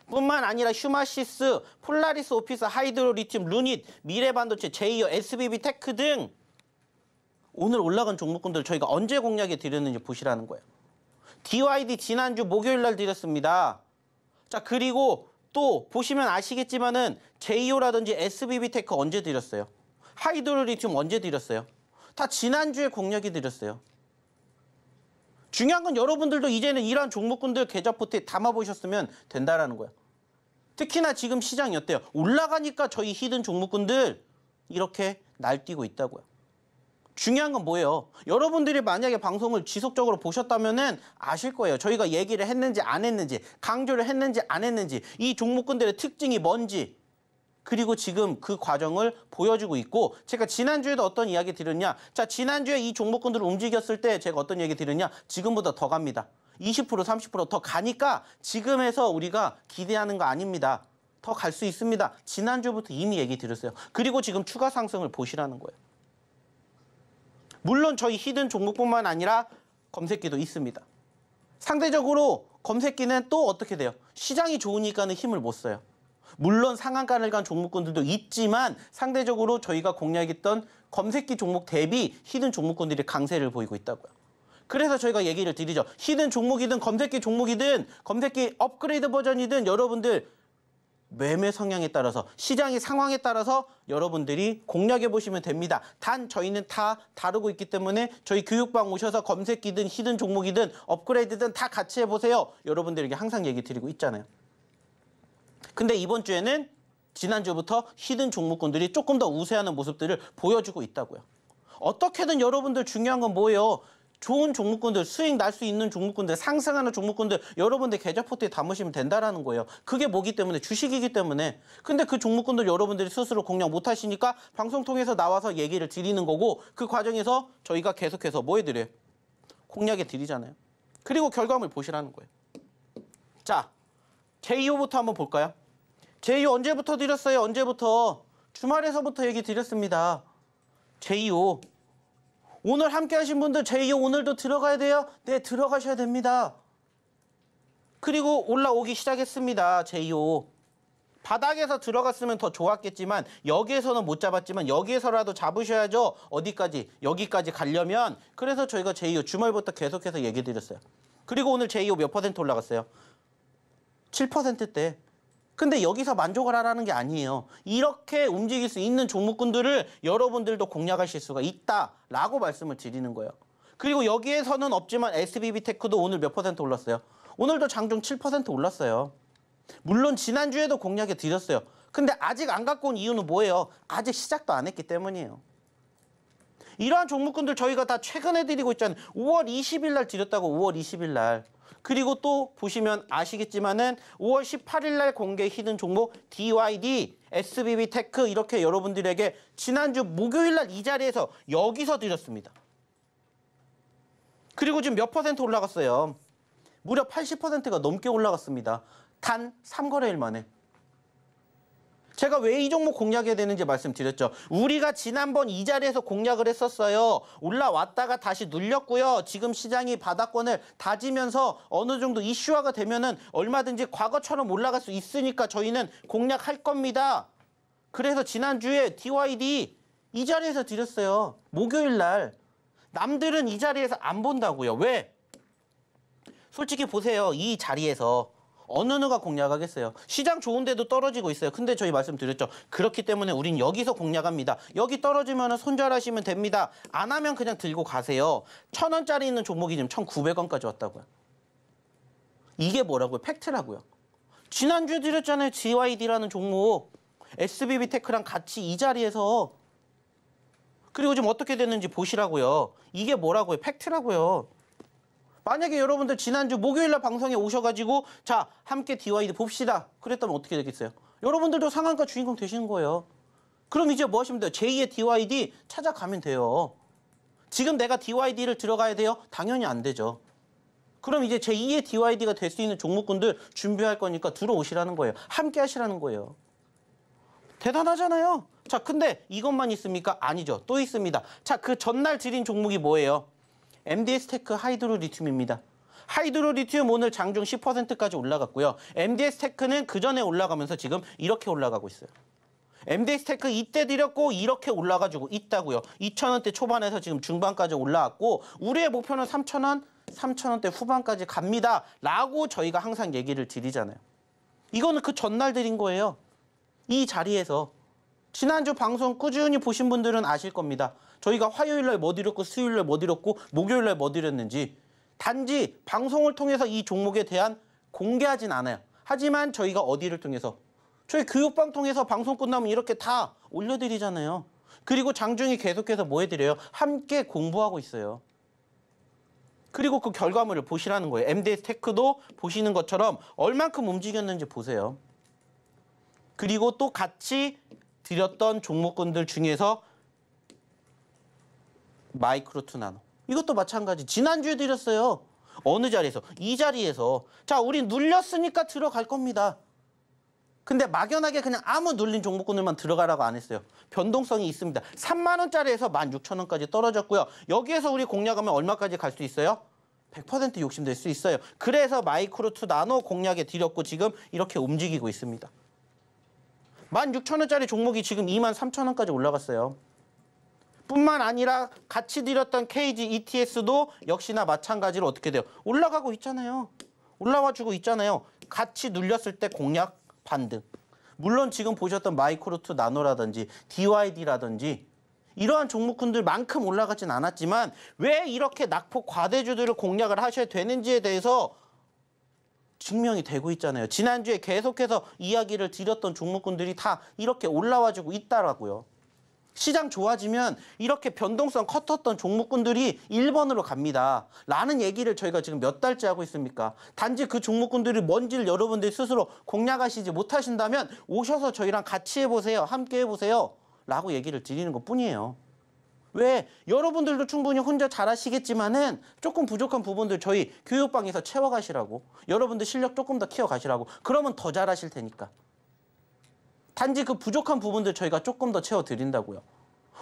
[SPEAKER 3] 뿐만 아니라 휴마시스, 폴라리스 오피스, 하이드로리튬, 루닛, 미래반도체, 제이어, SBB 테크 등 오늘 올라간 종목군들 저희가 언제 공략해 드렸는지 보시라는 거예요. DYD 지난주 목요일 날 드렸습니다. 자, 그리고 또 보시면 아시겠지만은 제이오라든지 SBB 테크 언제 드렸어요? 하이드로리튬 언제 드렸어요? 다 지난주에 공략해 드렸어요. 중요한 건 여러분들도 이제는 이러한 종목군들 계좌 포트에 담아보셨으면 된다라는 거야. 특히나 지금 시장이 어때요? 올라가니까 저희 히든 종목군들 이렇게 날뛰고 있다고요. 중요한 건 뭐예요? 여러분들이 만약에 방송을 지속적으로 보셨다면은 아실 거예요. 저희가 얘기를 했는지 안 했는지, 강조를 했는지 안 했는지, 이 종목군들의 특징이 뭔지, 그리고 지금 그 과정을 보여주고 있고 제가 지난주에도 어떤 이야기 드렸냐? 자, 지난주에 이 종목군들을 움직였을 때 제가 어떤 얘기 드렸냐? 지금보다 더 갑니다. 20%, 30% 더 가니까 지금에서 우리가 기대하는 거 아닙니다. 더 갈 수 있습니다. 지난주부터 이미 얘기 드렸어요. 그리고 지금 추가 상승을 보시라는 거예요. 물론 저희 히든 종목뿐만 아니라 검색기도 있습니다. 상대적으로 검색기는 또 어떻게 돼요? 시장이 좋으니까는 힘을 못 써요. 물론 상한가를 간 종목군들도 있지만 상대적으로 저희가 공략했던 검색기 종목 대비 히든 종목군들이 강세를 보이고 있다고요. 그래서 저희가 얘기를 드리죠. 히든 종목이든 검색기 종목이든 검색기 업그레이드 버전이든 여러분들 매매 성향에 따라서 시장의 상황에 따라서 여러분들이 공략해 보시면 됩니다. 단 저희는 다 다루고 있기 때문에 저희 교육방 오셔서 검색기든 히든 종목이든 업그레이드든 다 같이 해보세요. 여러분들에게 항상 얘기 드리고 있잖아요. 근데 이번 주에는 지난주부터 히든 종목군들이 조금 더 우세하는 모습들을 보여주고 있다고요. 어떻게든 여러분들 중요한 건 뭐예요? 좋은 종목군들, 수익 날 수 있는 종목군들, 상승하는 종목군들 여러분들 계좌 포트에 담으시면 된다라는 거예요. 그게 뭐기 때문에? 주식이기 때문에. 근데 그 종목군들 여러분들이 스스로 공략 못 하시니까 방송 통해서 나와서 얘기를 드리는 거고 그 과정에서 저희가 계속해서 뭐 해드려요? 공략해 드리잖아요. 그리고 결과물 보시라는 거예요. 자, 제이오부터 한번 볼까요? 제이오 언제부터 드렸어요? 언제부터? 주말에서부터 얘기 드렸습니다. 제이오. 오늘 함께 하신 분들 제이오 오늘도 들어가야 돼요? 네, 들어가셔야 됩니다. 그리고 올라오기 시작했습니다. 제이오. 바닥에서 들어갔으면 더 좋았겠지만 여기에서는 못 잡았지만 여기에서라도 잡으셔야죠. 어디까지? 여기까지 가려면. 그래서 저희가 제이오 주말부터 계속해서 얘기 드렸어요. 그리고 오늘 제이오 몇 % 올라갔어요? 7%대. 근데 여기서 만족을 하라는 게 아니에요. 이렇게 움직일 수 있는 종목군들을 여러분들도 공략하실 수가 있다라고 말씀을 드리는 거예요. 그리고 여기에서는 없지만 SBB 테크도 오늘 몇 % 올랐어요? 오늘도 장중 7% 올랐어요. 물론 지난주에도 공략해 드렸어요. 근데 아직 안 갖고 온 이유는 뭐예요? 아직 시작도 안 했기 때문이에요. 이러한 종목군들 저희가 다 최근에 드리고 있잖아요. 5월 20일 날 드렸다고 5월 20일 날. 그리고 또 보시면 아시겠지만은 5월 18일 날 공개 히든 종목 DYD, SBB 테크 이렇게 여러분들에게 지난주 목요일 날 이 자리에서 여기서 드렸습니다. 그리고 지금 몇 % 올라갔어요? 무려 80%가 넘게 올라갔습니다. 단 3거래일 만에. 제가 왜 이 종목 공략해야 되는지 말씀드렸죠. 우리가 지난번 이 자리에서 공략을 했었어요. 올라왔다가 다시 눌렸고요. 지금 시장이 바닥권을 다지면서 어느 정도 이슈화가 되면은 얼마든지 과거처럼 올라갈 수 있으니까 저희는 공략할 겁니다. 그래서 지난주에 DYD 이 자리에서 드렸어요. 목요일 날. 남들은 이 자리에서 안 본다고요. 왜? 솔직히 보세요. 이 자리에서 어느 누가 공략하겠어요. 시장 좋은데도 떨어지고 있어요. 근데 저희 말씀드렸죠. 그렇기 때문에 우린 여기서 공략합니다. 여기 떨어지면 손절하시면 됩니다. 안 하면 그냥 들고 가세요. 1,000원짜리 있는 종목이 지금 1,900원까지 왔다고요. 이게 뭐라고요? 팩트라고요. 지난주에 드렸잖아요. GYD라는 종목. SBB테크랑 같이 이 자리에서. 그리고 지금 어떻게 됐는지 보시라고요. 이게 뭐라고요? 팩트라고요. 만약에 여러분들 지난주 목요일날 방송에 오셔가지고 자 함께 DYD 봅시다. 그랬다면 어떻게 되겠어요? 여러분들도 상한가 주인공 되시는 거예요. 그럼 이제 뭐 하시면 돼요? 제2의 DYD 찾아가면 돼요. 지금 내가 DYD를 들어가야 돼요? 당연히 안 되죠. 그럼 이제 제2의 DYD가 될 수 있는 종목군들 준비할 거니까 들어오시라는 거예요. 함께 하시라는 거예요. 대단하잖아요. 자, 근데 이것만 있습니까? 아니죠. 또 있습니다. 자, 그 전날 드린 종목이 뭐예요? MDS테크 하이드로리튬입니다. 하이드로리튬 오늘 장중 10%까지 올라갔고요. MDS테크는 그 전에 올라가면서 지금 이렇게 올라가고 있어요. MDS테크 이때 드렸고 이렇게 올라가지고 있다고요. 2,000원대 초반에서 지금 중반까지 올라왔고 우리의 목표는 3,000원, 3,000원대 후반까지 갑니다. 라고 저희가 항상 얘기를 드리잖아요. 이거는 그 전날 드린 거예요. 이 자리에서. 지난주 방송 꾸준히 보신 분들은 아실 겁니다. 저희가 화요일날 뭐 드렸고 수요일날 뭐 드렸고 목요일날 뭐 드렸는지. 단지 방송을 통해서 이 종목에 대한 공개하진 않아요. 하지만 저희가 어디를 통해서? 저희 교육방 통해서 방송 끝나면 이렇게 다 올려드리잖아요. 그리고 장중에 계속해서 뭐 해드려요? 함께 공부하고 있어요. 그리고 그 결과물을 보시라는 거예요. MDS테크도 보시는 것처럼 얼만큼 움직였는지 보세요. 그리고 또 같이 드렸던 종목군들 중에서 마이크로투 나노. 이것도 마찬가지. 지난주에 드렸어요. 어느 자리에서? 이 자리에서. 자, 우리 눌렸으니까 들어갈 겁니다. 근데 막연하게 그냥 아무 눌린 종목군들만 들어가라고 안 했어요. 변동성이 있습니다. 3만 원짜리에서 16,000원까지 떨어졌고요. 여기에서 우리 공략하면 얼마까지 갈 수 있어요? 100% 욕심될 수 있어요. 그래서 마이크로투 나노 공략에 드렸고 지금 이렇게 움직이고 있습니다. 16,000원짜리 종목이 지금 23,000원까지 올라갔어요. 뿐만 아니라 같이 드렸던 KG ETS도 역시나 마찬가지로 어떻게 돼요? 올라가고 있잖아요. 올라와주고 있잖아요. 같이 눌렸을 때 공략 반등. 물론 지금 보셨던 마이크로투 나노라든지 DYD라든지 이러한 종목군들만큼 올라가진 않았지만 왜 이렇게 낙폭 과대주들을 공략을 하셔야 되는지에 대해서 증명이 되고 있잖아요. 지난주에 계속해서 이야기를 드렸던 종목군들이 다 이렇게 올라와주고 있다라고요. 시장 좋아지면 이렇게 변동성 컸었던 종목군들이 1번으로 갑니다. 라는 얘기를 저희가 지금 몇 달째 하고 있습니까? 단지 그 종목군들이 뭔지를 여러분들이 스스로 공략하시지 못하신다면 오셔서 저희랑 같이 해보세요. 함께 해보세요. 라고 얘기를 드리는 것뿐이에요. 왜? 여러분들도 충분히 혼자 잘하시겠지만은 조금 부족한 부분들 저희 교육방에서 채워가시라고. 여러분들 실력 조금 더 키워가시라고. 그러면 더 잘하실 테니까. 단지 그 부족한 부분들 저희가 조금 더 채워드린다고요.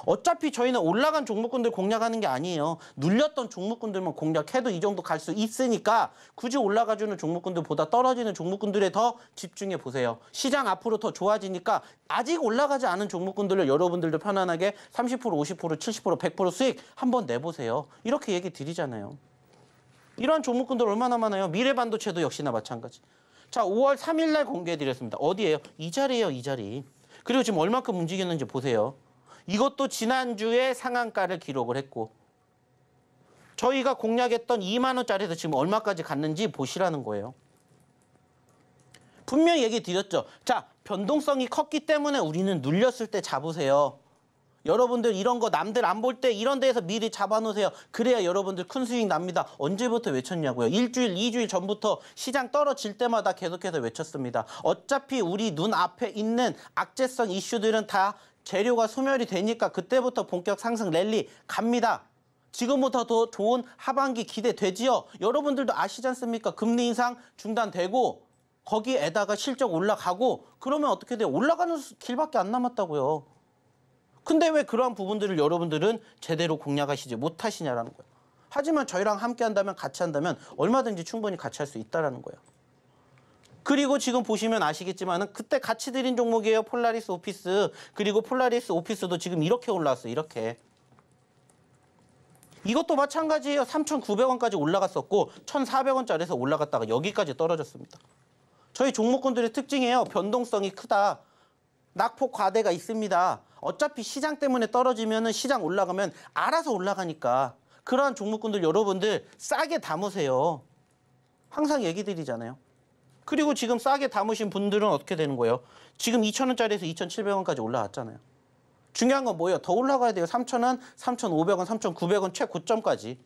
[SPEAKER 3] 어차피 저희는 올라간 종목군들 공략하는 게 아니에요. 눌렸던 종목군들만 공략해도 이 정도 갈 수 있으니까 굳이 올라가주는 종목군들보다 떨어지는 종목군들에 더 집중해 보세요. 시장 앞으로 더 좋아지니까 아직 올라가지 않은 종목군들을 여러분들도 편안하게 30%, 50%, 70%, 100% 수익 한번 내보세요. 이렇게 얘기 드리잖아요. 이러한 종목군들 얼마나 많아요? 미래반도체도 역시나 마찬가지. 자, 5월 3일 날 공개해드렸습니다. 어디예요? 이 자리예요, 이 자리. 그리고 지금 얼마큼 움직였는지 보세요. 이것도 지난주에 상한가를 기록을 했고 저희가 공략했던 2만 원짜리에서 지금 얼마까지 갔는지 보시라는 거예요. 분명히 얘기 드렸죠. 자, 변동성이 컸기 때문에 우리는 눌렸을 때 잡으세요. 여러분들 이런 거 남들 안 볼 때 이런 데에서 미리 잡아놓으세요. 그래야 여러분들 큰 수익 납니다. 언제부터 외쳤냐고요. 일주일, 2주일 전부터 시장 떨어질 때마다 계속해서 외쳤습니다. 어차피 우리 눈앞에 있는 악재성 이슈들은 다 재료가 소멸이 되니까 그때부터 본격 상승 랠리 갑니다. 지금보다 더 좋은 하반기 기대되지요. 여러분들도 아시지 않습니까? 금리 인상 중단되고 거기에다가 실적 올라가고 그러면 어떻게 돼요? 올라가는 길밖에 안 남았다고요. 근데 왜 그러한 부분들을 여러분들은 제대로 공략하시지 못하시냐라는 거예요. 하지만 저희랑 함께 한다면 같이 한다면 얼마든지 충분히 같이 할 수 있다라는 거예요. 그리고 지금 보시면 아시겠지만은 그때 같이 드린 종목이에요. 폴라리스 오피스. 그리고 폴라리스 오피스도 지금 이렇게 올라왔어요. 이렇게. 이것도 마찬가지예요. 3,900원까지 올라갔었고 1,400원짜리에서 올라갔다가 여기까지 떨어졌습니다. 저희 종목군들의 특징이에요. 변동성이 크다. 낙폭 과대가 있습니다. 어차피 시장 때문에 떨어지면 시장 올라가면 알아서 올라가니까 그러한 종목군들 여러분들 싸게 담으세요. 항상 얘기 드리잖아요. 그리고 지금 싸게 담으신 분들은 어떻게 되는 거예요? 지금 2,000원짜리에서 2,700원까지 올라왔잖아요. 중요한 건 뭐예요? 더 올라가야 돼요. 3,000원, 3,500원, 3,900원 최고점까지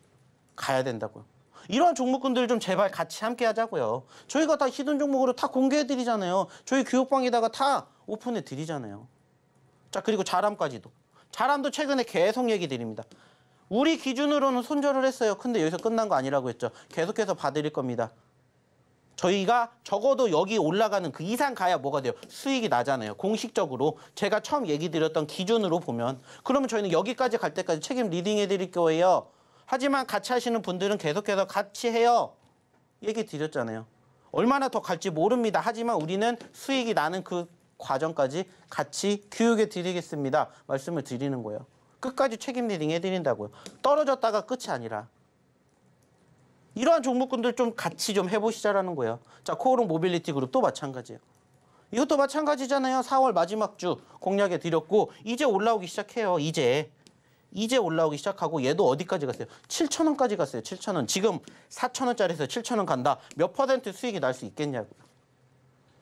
[SPEAKER 3] 가야 된다고요. 이러한 종목군들 좀 제발 같이 함께 하자고요. 저희가 다 히든 종목으로 다 공개해 드리잖아요. 저희 교육방에다가 다 오픈해 드리잖아요. 자, 그리고 자람까지도. 자람도 최근에 계속 얘기 드립니다. 우리 기준으로는 손절을 했어요. 근데 여기서 끝난 거 아니라고 했죠. 계속해서 봐드릴 겁니다. 저희가 적어도 여기 올라가는 그 이상 가야 뭐가 돼요? 수익이 나잖아요. 공식적으로 제가 처음 얘기 드렸던 기준으로 보면. 그러면 저희는 여기까지 갈 때까지 책임 리딩해 드릴 거예요. 하지만 같이 하시는 분들은 계속해서 같이 해요. 얘기 드렸잖아요. 얼마나 더 갈지 모릅니다. 하지만 우리는 수익이 나는 그 과정까지 같이 교육해 드리겠습니다. 말씀을 드리는 거예요. 끝까지 책임 리딩 해드린다고요. 떨어졌다가 끝이 아니라. 이러한 종목군들 좀 같이 좀 해보시자라는 거예요. 자, 코오롱 모빌리티 그룹도 마찬가지예요. 이것도 마찬가지잖아요. 4월 마지막 주 공략해 드렸고 이제 올라오기 시작해요. 이제 올라오기 시작하고 얘도 어디까지 갔어요? 7,000원까지 갔어요. 7,000원. 지금 4,000원짜리에서 7,000원 간다. 몇 퍼센트 수익이 날 수 있겠냐고요.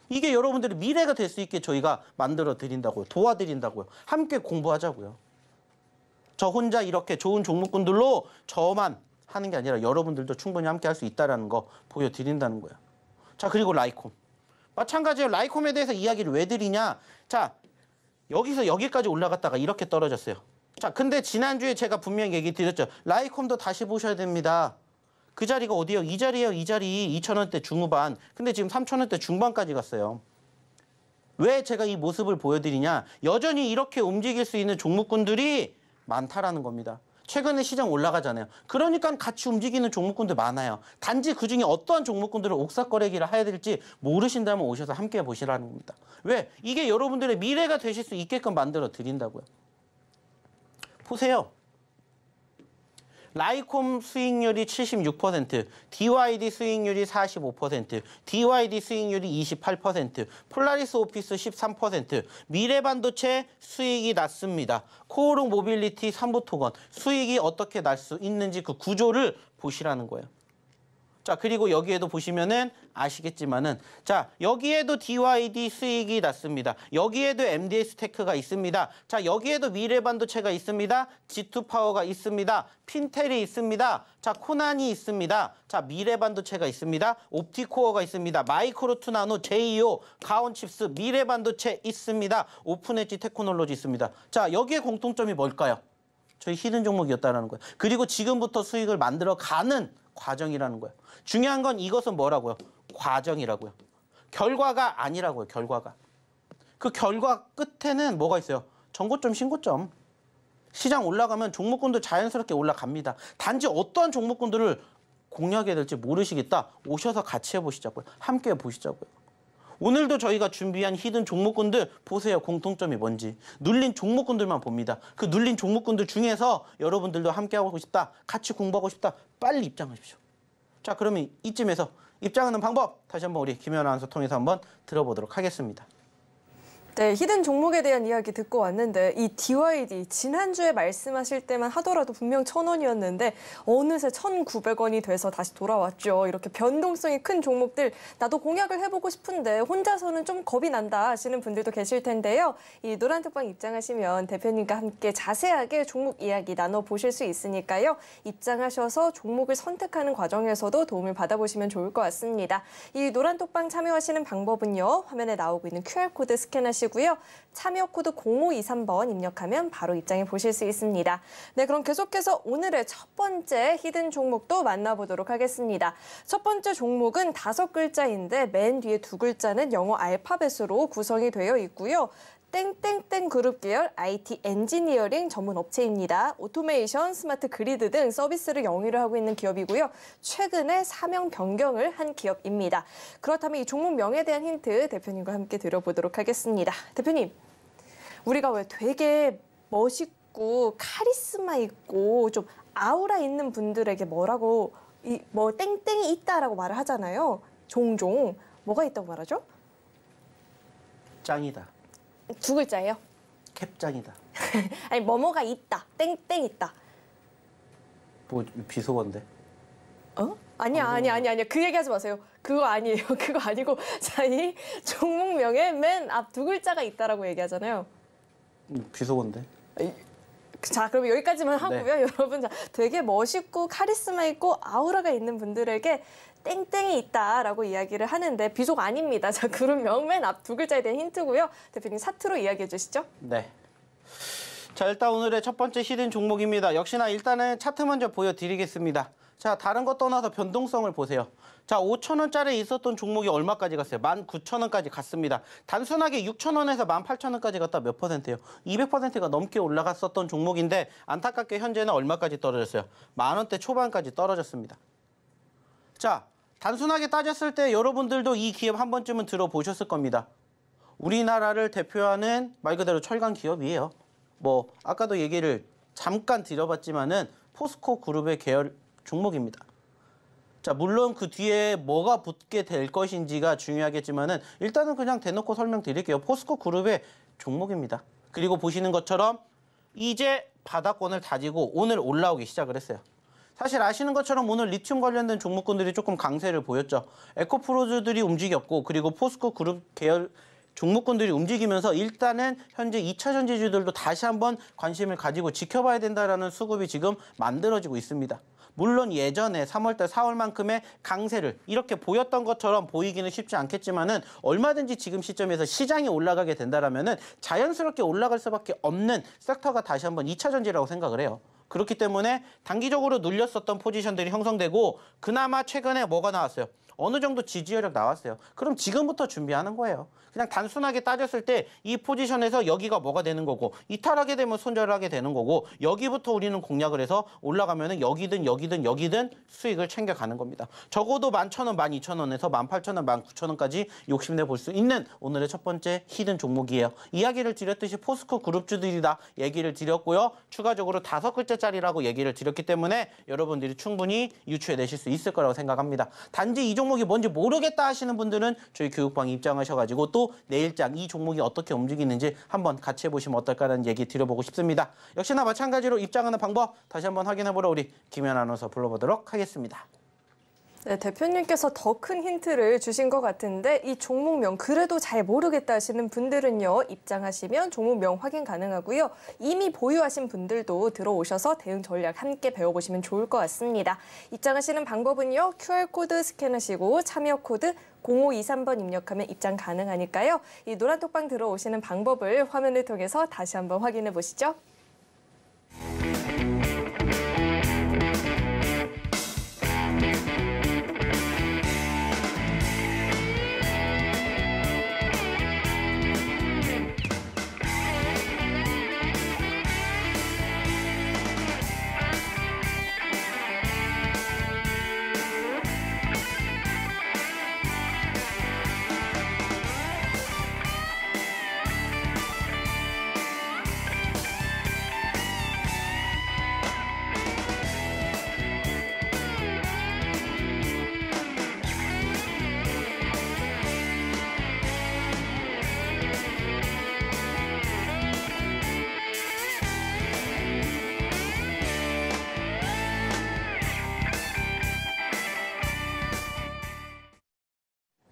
[SPEAKER 3] 이게 여러분들의 미래가 될 수 있게 저희가 만들어 드린다고요. 도와드린다고요. 함께 공부하자고요. 저 혼자 이렇게 좋은 종목군들로 저만 하는 게 아니라 여러분들도 충분히 함께 할 수 있다는 거 보여드린다는 거예요. 자, 그리고 라이콤. 마찬가지예요. 라이콤에 대해서 이야기를 왜 드리냐. 자, 여기서 여기까지 올라갔다가 이렇게 떨어졌어요. 자, 근데 지난주에 제가 분명히 얘기 드렸죠. 라이콤도 다시 보셔야 됩니다. 그 자리가 어디예요? 이 자리예요. 이 자리 2,000원대 중후반. 근데 지금 3,000원대 중반까지 갔어요. 왜 제가 이 모습을 보여드리냐. 여전히 이렇게 움직일 수 있는 종목군들이 많다라는 겁니다. 최근에 시장 올라가잖아요. 그러니까 같이 움직이는 종목군들 많아요. 단지 그중에 어떠한 종목군들을 옥삭거래기를 해야 될지 모르신다면 오셔서 함께 보시라는 겁니다. 왜? 이게 여러분들의 미래가 되실 수 있게끔 만들어 드린다고요. 보세요. 라이콤 수익률이 76%, DYD 수익률이 45%, DYD 수익률이 28%, 폴라리스 오피스 13%, 미래반도체 수익이 낮습니다. 코오롱 모빌리티 삼부토건 수익이 어떻게 날 수 있는지 그 구조를 보시라는 거예요. 자, 그리고 여기에도 보시면은 아시겠지만은 자, 여기에도 DYD 수익이 났습니다. 여기에도 MDS 테크가 있습니다. 자, 여기에도 미래반도체가 있습니다. G2 파워가 있습니다. 핀텔이 있습니다. 자, 코난이 있습니다. 자, 미래반도체가 있습니다. 옵티코어가 있습니다. 마이크로투 나노, JEO, 가온칩스, 미래반도체 있습니다. 오픈엣지 테크놀로지 있습니다. 자, 여기에 공통점이 뭘까요? 저희 히든 종목이었다는 거예요. 그리고 지금부터 수익을 만들어 가는 과정이라는 거예요. 중요한 건 이것은 뭐라고요? 과정이라고요. 결과가 아니라고요. 결과가. 그 결과 끝에는 뭐가 있어요? 전고점, 신고점. 시장 올라가면 종목군도 자연스럽게 올라갑니다. 단지 어떠한 종목군들을 공략해야 될지 모르시겠다. 오셔서 같이 해보시자고요. 함께 해보시자고요. 오늘도 저희가 준비한 히든 종목군들 보세요. 공통점이 뭔지. 눌린 종목군들만 봅니다. 그 눌린 종목군들 중에서 여러분들도 함께하고 싶다. 같이 공부하고 싶다. 빨리 입장하십시오. 자, 그러면 이쯤에서 입장하는 방법 다시 한번 우리 김연아 아나운서 통해서 한번 들어보도록 하겠습니다.
[SPEAKER 2] 네, 히든 종목에 대한 이야기 듣고 왔는데 이 DYD 지난주에 말씀하실 때만 하더라도 분명 1,000원이었는데 어느새 1,900원이 돼서 다시 돌아왔죠. 이렇게 변동성이 큰 종목들 나도 공략을 해보고 싶은데 혼자서는 좀 겁이 난다 하시는 분들도 계실 텐데요. 이 노란톡방 입장하시면 대표님과 함께 자세하게 종목 이야기 나눠보실 수 있으니까요. 입장하셔서 종목을 선택하는 과정에서도 도움을 받아보시면 좋을 것 같습니다. 이 노란톡방 참여하시는 방법은요. 화면에 나오고 있는 QR코드 스캔하시고 고요. 참여 코드 0523번 입력하면 바로 입장해 보실 수 있습니다. 네, 그럼 계속해서 오늘의 첫 번째 히든 종목도 만나보도록 하겠습니다. 첫 번째 종목은 5글자인데 맨 뒤에 2글자는 영어 알파벳으로 구성이 되어 있고요. 땡땡땡 그룹 계열 IT 엔지니어링 전문 업체입니다. 오토메이션, 스마트 그리드 등 서비스를 영위를 하고 있는 기업이고요. 최근에 사명 변경을 한 기업입니다. 그렇다면 이 종목명에 대한 힌트 대표님과 함께 들어보도록 하겠습니다. 대표님, 우리가 왜 되게 멋있고 멋있고 카리스마 있고 좀 아우라 있는 분들에게 뭐라고 뭐 땡땡이 있다라고 말을 하잖아요. 종종 뭐가 있다고 말하죠?
[SPEAKER 3] 짱이다.
[SPEAKER 2] 두 글자예요.
[SPEAKER 3] 캡짱이다.
[SPEAKER 2] 아니 뭐뭐가 있다. 땡땡 있다.
[SPEAKER 3] 뭐 비속어인데.
[SPEAKER 2] 어? 아니야. 그 얘기하지 마세요. 그거 아니에요. 그거 아니고 자, 이 종목명에 맨 앞 두 글자가 있다라고 얘기하잖아요.
[SPEAKER 3] 비속어인데.
[SPEAKER 2] 자, 그럼 여기까지만 하고요.
[SPEAKER 3] 네.
[SPEAKER 2] 여러분, 자, 되게 멋있고 카리스마 있고 아우라가 있는 분들에게 땡땡이 있다라고 이야기를 하는데 비속 아닙니다. 자, 그룹명 맨 앞 두 글자에 대한 힌트고요. 대표님 사투로 이야기해 주시죠.
[SPEAKER 3] 네. 자, 일단 오늘의 첫 번째 히든 종목입니다. 역시나 일단은 차트 먼저 보여드리겠습니다. 자, 다른 것 떠나서 변동성을 보세요. 자, 5,000원짜리 있었던 종목이 얼마까지 갔어요? 19,000원까지 갔습니다. 단순하게 6,000원에서 18,000원까지 갔다 몇 %예요? 200%가 넘게 올라갔었던 종목인데 안타깝게 현재는 얼마까지 떨어졌어요? 10,000원대 초반까지 떨어졌습니다. 자, 단순하게 따졌을 때 여러분들도 이 기업 한 번쯤은 들어보셨을 겁니다. 우리나라를 대표하는 말 그대로 철강 기업이에요. 뭐 아까도 얘기를 잠깐 드려봤지만은 포스코 그룹의 계열 종목입니다. 자, 물론 그 뒤에 뭐가 붙게 될 것인지가 중요하겠지만은 일단은 그냥 대놓고 설명드릴게요. 포스코 그룹의 종목입니다. 그리고 보시는 것처럼 이제 바닥권을 다지고 오늘 올라오기 시작을 했어요. 사실 아시는 것처럼 오늘 리튬 관련된 종목군들이 조금 강세를 보였죠. 에코프로즈들이 움직였고 그리고 포스코 그룹 계열 종목군들이 움직이면서 일단은 현재 2차 전지주들도 다시 한번 관심을 가지고 지켜봐야 된다라는 수급이 지금 만들어지고 있습니다. 물론 예전에 3월달, 4월만큼의 강세를 이렇게 보였던 것처럼 보이기는 쉽지 않겠지만은 얼마든지 지금 시점에서 시장이 올라가게 된다라면은 자연스럽게 올라갈 수밖에 없는 섹터가 다시 한번 2차 전지라고 생각을 해요. 그렇기 때문에 단기적으로 눌렸었던 포지션들이 형성되고 그나마 최근에 뭐가 나왔어요? 어느 정도 지지 여력 나왔어요. 그럼 지금부터 준비하는 거예요. 그냥 단순하게 따졌을 때 이 포지션에서 여기가 뭐가 되는 거고 이탈하게 되면 손절을 하게 되는 거고 여기부터 우리는 공략을 해서 올라가면은 여기든 수익을 챙겨가는 겁니다. 적어도 11,000원, 12,000원에서 18,000원, 19,000원까지 욕심내 볼 수 있는 오늘의 첫 번째 히든 종목이에요. 이야기를 드렸듯이 포스코 그룹주들이다 얘기를 드렸고요. 추가적으로 5글자짜리라고 얘기를 드렸기 때문에 여러분들이 충분히 유추해내실 수 있을 거라고 생각합니다. 단지 이 종목이 뭔지 모르겠다 하시는 분들은 저희 교육방에 입장하셔가지고 또 내일장 이 종목이 어떻게 움직이는지 한번 같이 해보시면 어떨까라는 얘기 드려보고 싶습니다. 역시나 마찬가지로 입장하는 방법 다시 한번 확인해보러 우리 김현 아나운서 불러보도록 하겠습니다.
[SPEAKER 2] 네, 대표님께서 더 큰 힌트를 주신 것 같은데 이 종목명 그래도 잘 모르겠다 하시는 분들은요. 입장하시면 종목명 확인 가능하고요. 이미 보유하신 분들도 들어오셔서 대응 전략 함께 배워보시면 좋을 것 같습니다. 입장하시는 방법은요. QR코드 스캔하시고 참여 코드 0523번 입력하면 입장 가능하니까요. 이 노란톡방 들어오시는 방법을 화면을 통해서 다시 한번 확인해 보시죠.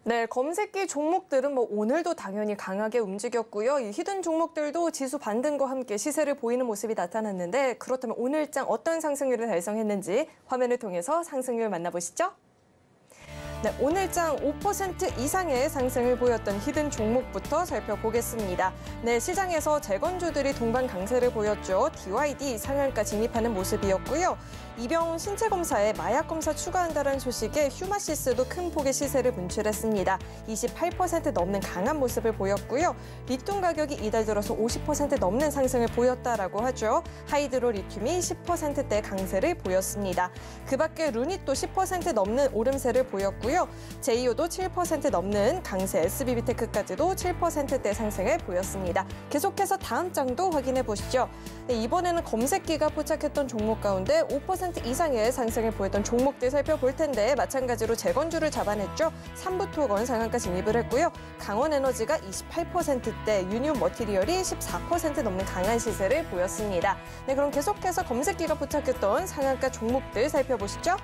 [SPEAKER 2] 네, 검색기 종목들은 뭐 오늘도 당연히 강하게 움직였고요. 이 히든 종목들도 지수 반등과 함께 시세를 보이는 모습이 나타났는데 그렇다면 오늘장 어떤 상승률을 달성했는지 화면을 통해서 상승률 만나보시죠. 네, 오늘장 5% 이상의 상승을 보였던 히든 종목부터 살펴보겠습니다. 네, 시장에서 재건주들이 동반 강세를 보였죠. DYD 상한가 진입하는 모습이었고요. 이병훈 신체검사에 마약검사 추가한다는 소식에 휴마시스도 큰 폭의 시세를 분출했습니다. 28% 넘는 강한 모습을 보였고요. 리튬 가격이 이달 들어서 50% 넘는 상승을 보였다라고 하죠. 하이드로 리튬이 10%대 강세를 보였습니다. 그 밖에 루닛도 10% 넘는 오름세를 보였고요. 보였고요. 제이오도 7% 넘는 강세, SBB테크까지도 7%대 상승을 보였습니다. 계속해서 다음 장도 확인해 보시죠. 네, 이번에는 검색기가 포착했던 종목 가운데 5% 이상의 상승을 보였던 종목들 살펴볼 텐데 마찬가지로 재건주를 잡아냈죠. 삼부토건 상한가 진입을 했고요. 강원에너지가 28%대, 유니온 머티리얼이 14% 넘는 강한 시세를 보였습니다. 네, 그럼 계속해서 검색기가 포착했던 상한가 종목들 살펴보시죠.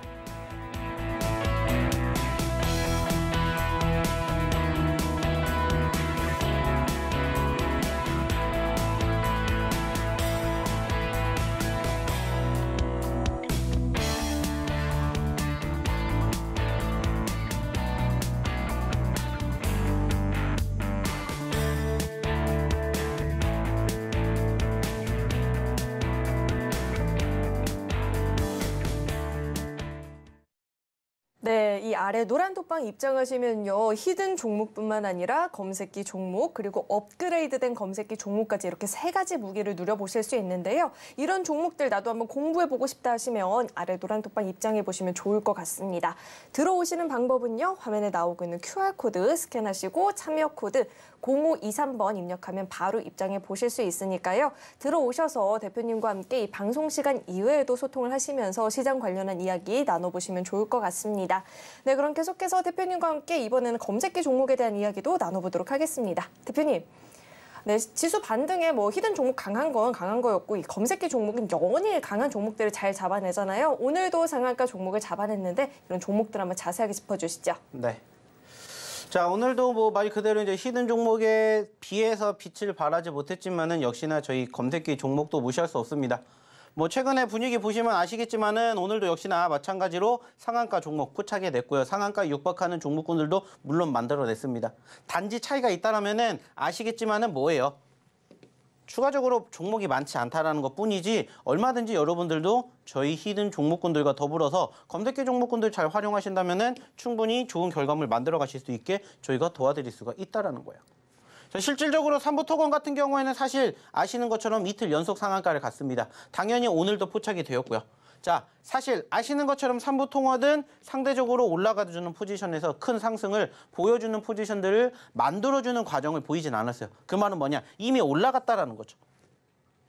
[SPEAKER 2] 네, 이 아래 노란 톡방 입장하시면요. 히든 종목뿐만 아니라 검색기 종목 그리고 업그레이드된 검색기 종목까지 이렇게 세 가지 무기를 누려보실 수 있는데요. 이런 종목들 나도 한번 공부해보고 싶다 하시면 아래 노란 톡방 입장해보시면 좋을 것 같습니다. 들어오시는 방법은요. 화면에 나오고 있는 QR코드 스캔하시고 참여 코드 0523번 입력하면 바로 입장해 보실 수 있으니까요. 들어오셔서 대표님과 함께 이 방송 시간 이외에도 소통을 하시면서 시장 관련한 이야기 나눠보시면 좋을 것 같습니다. 네, 그럼 계속해서 대표님과 함께 이번에는 검색기 종목에 대한 이야기도 나눠보도록 하겠습니다. 대표님. 네, 지수 반등에 뭐 히든 종목 강한 건 강한 거였고 이 검색기 종목은 연일 강한 종목들을 잘 잡아내잖아요. 오늘도 상한가 종목을 잡아냈는데 이런 종목들 한번 자세하게 짚어주시죠.
[SPEAKER 3] 네. 자, 오늘도 뭐 말 그대로 이제 히든 종목에 비해서 빛을 발하지 못했지만은 역시나 저희 검색기 종목도 무시할 수 없습니다. 뭐 최근에 분위기 보시면 아시겠지만은 오늘도 역시나 마찬가지로 상한가 종목 포착해 냈고요. 상한가 육박하는 종목군들도 물론 만들어냈습니다. 단지 차이가 있다라면은 아시겠지만은 뭐예요? 추가적으로 종목이 많지 않다라는 것뿐이지 얼마든지 여러분들도 저희 히든 종목군들과 더불어서 검색기 종목군들 잘 활용하신다면은 충분히 좋은 결과물 만들어 가실 수 있게 저희가 도와드릴 수가 있다라는 거예요. 자, 실질적으로 삼부토건 같은 경우에는 사실 아시는 것처럼 이틀 연속 상한가를 갔습니다. 당연히 오늘도 포착이 되었고요. 자, 사실 아시는 것처럼 삼부통화든 상대적으로 올라가주는 포지션에서 큰 상승을 보여주는 포지션들을 만들어주는 과정을 보이진 않았어요. 그 말은 뭐냐? 이미 올라갔다라는 거죠.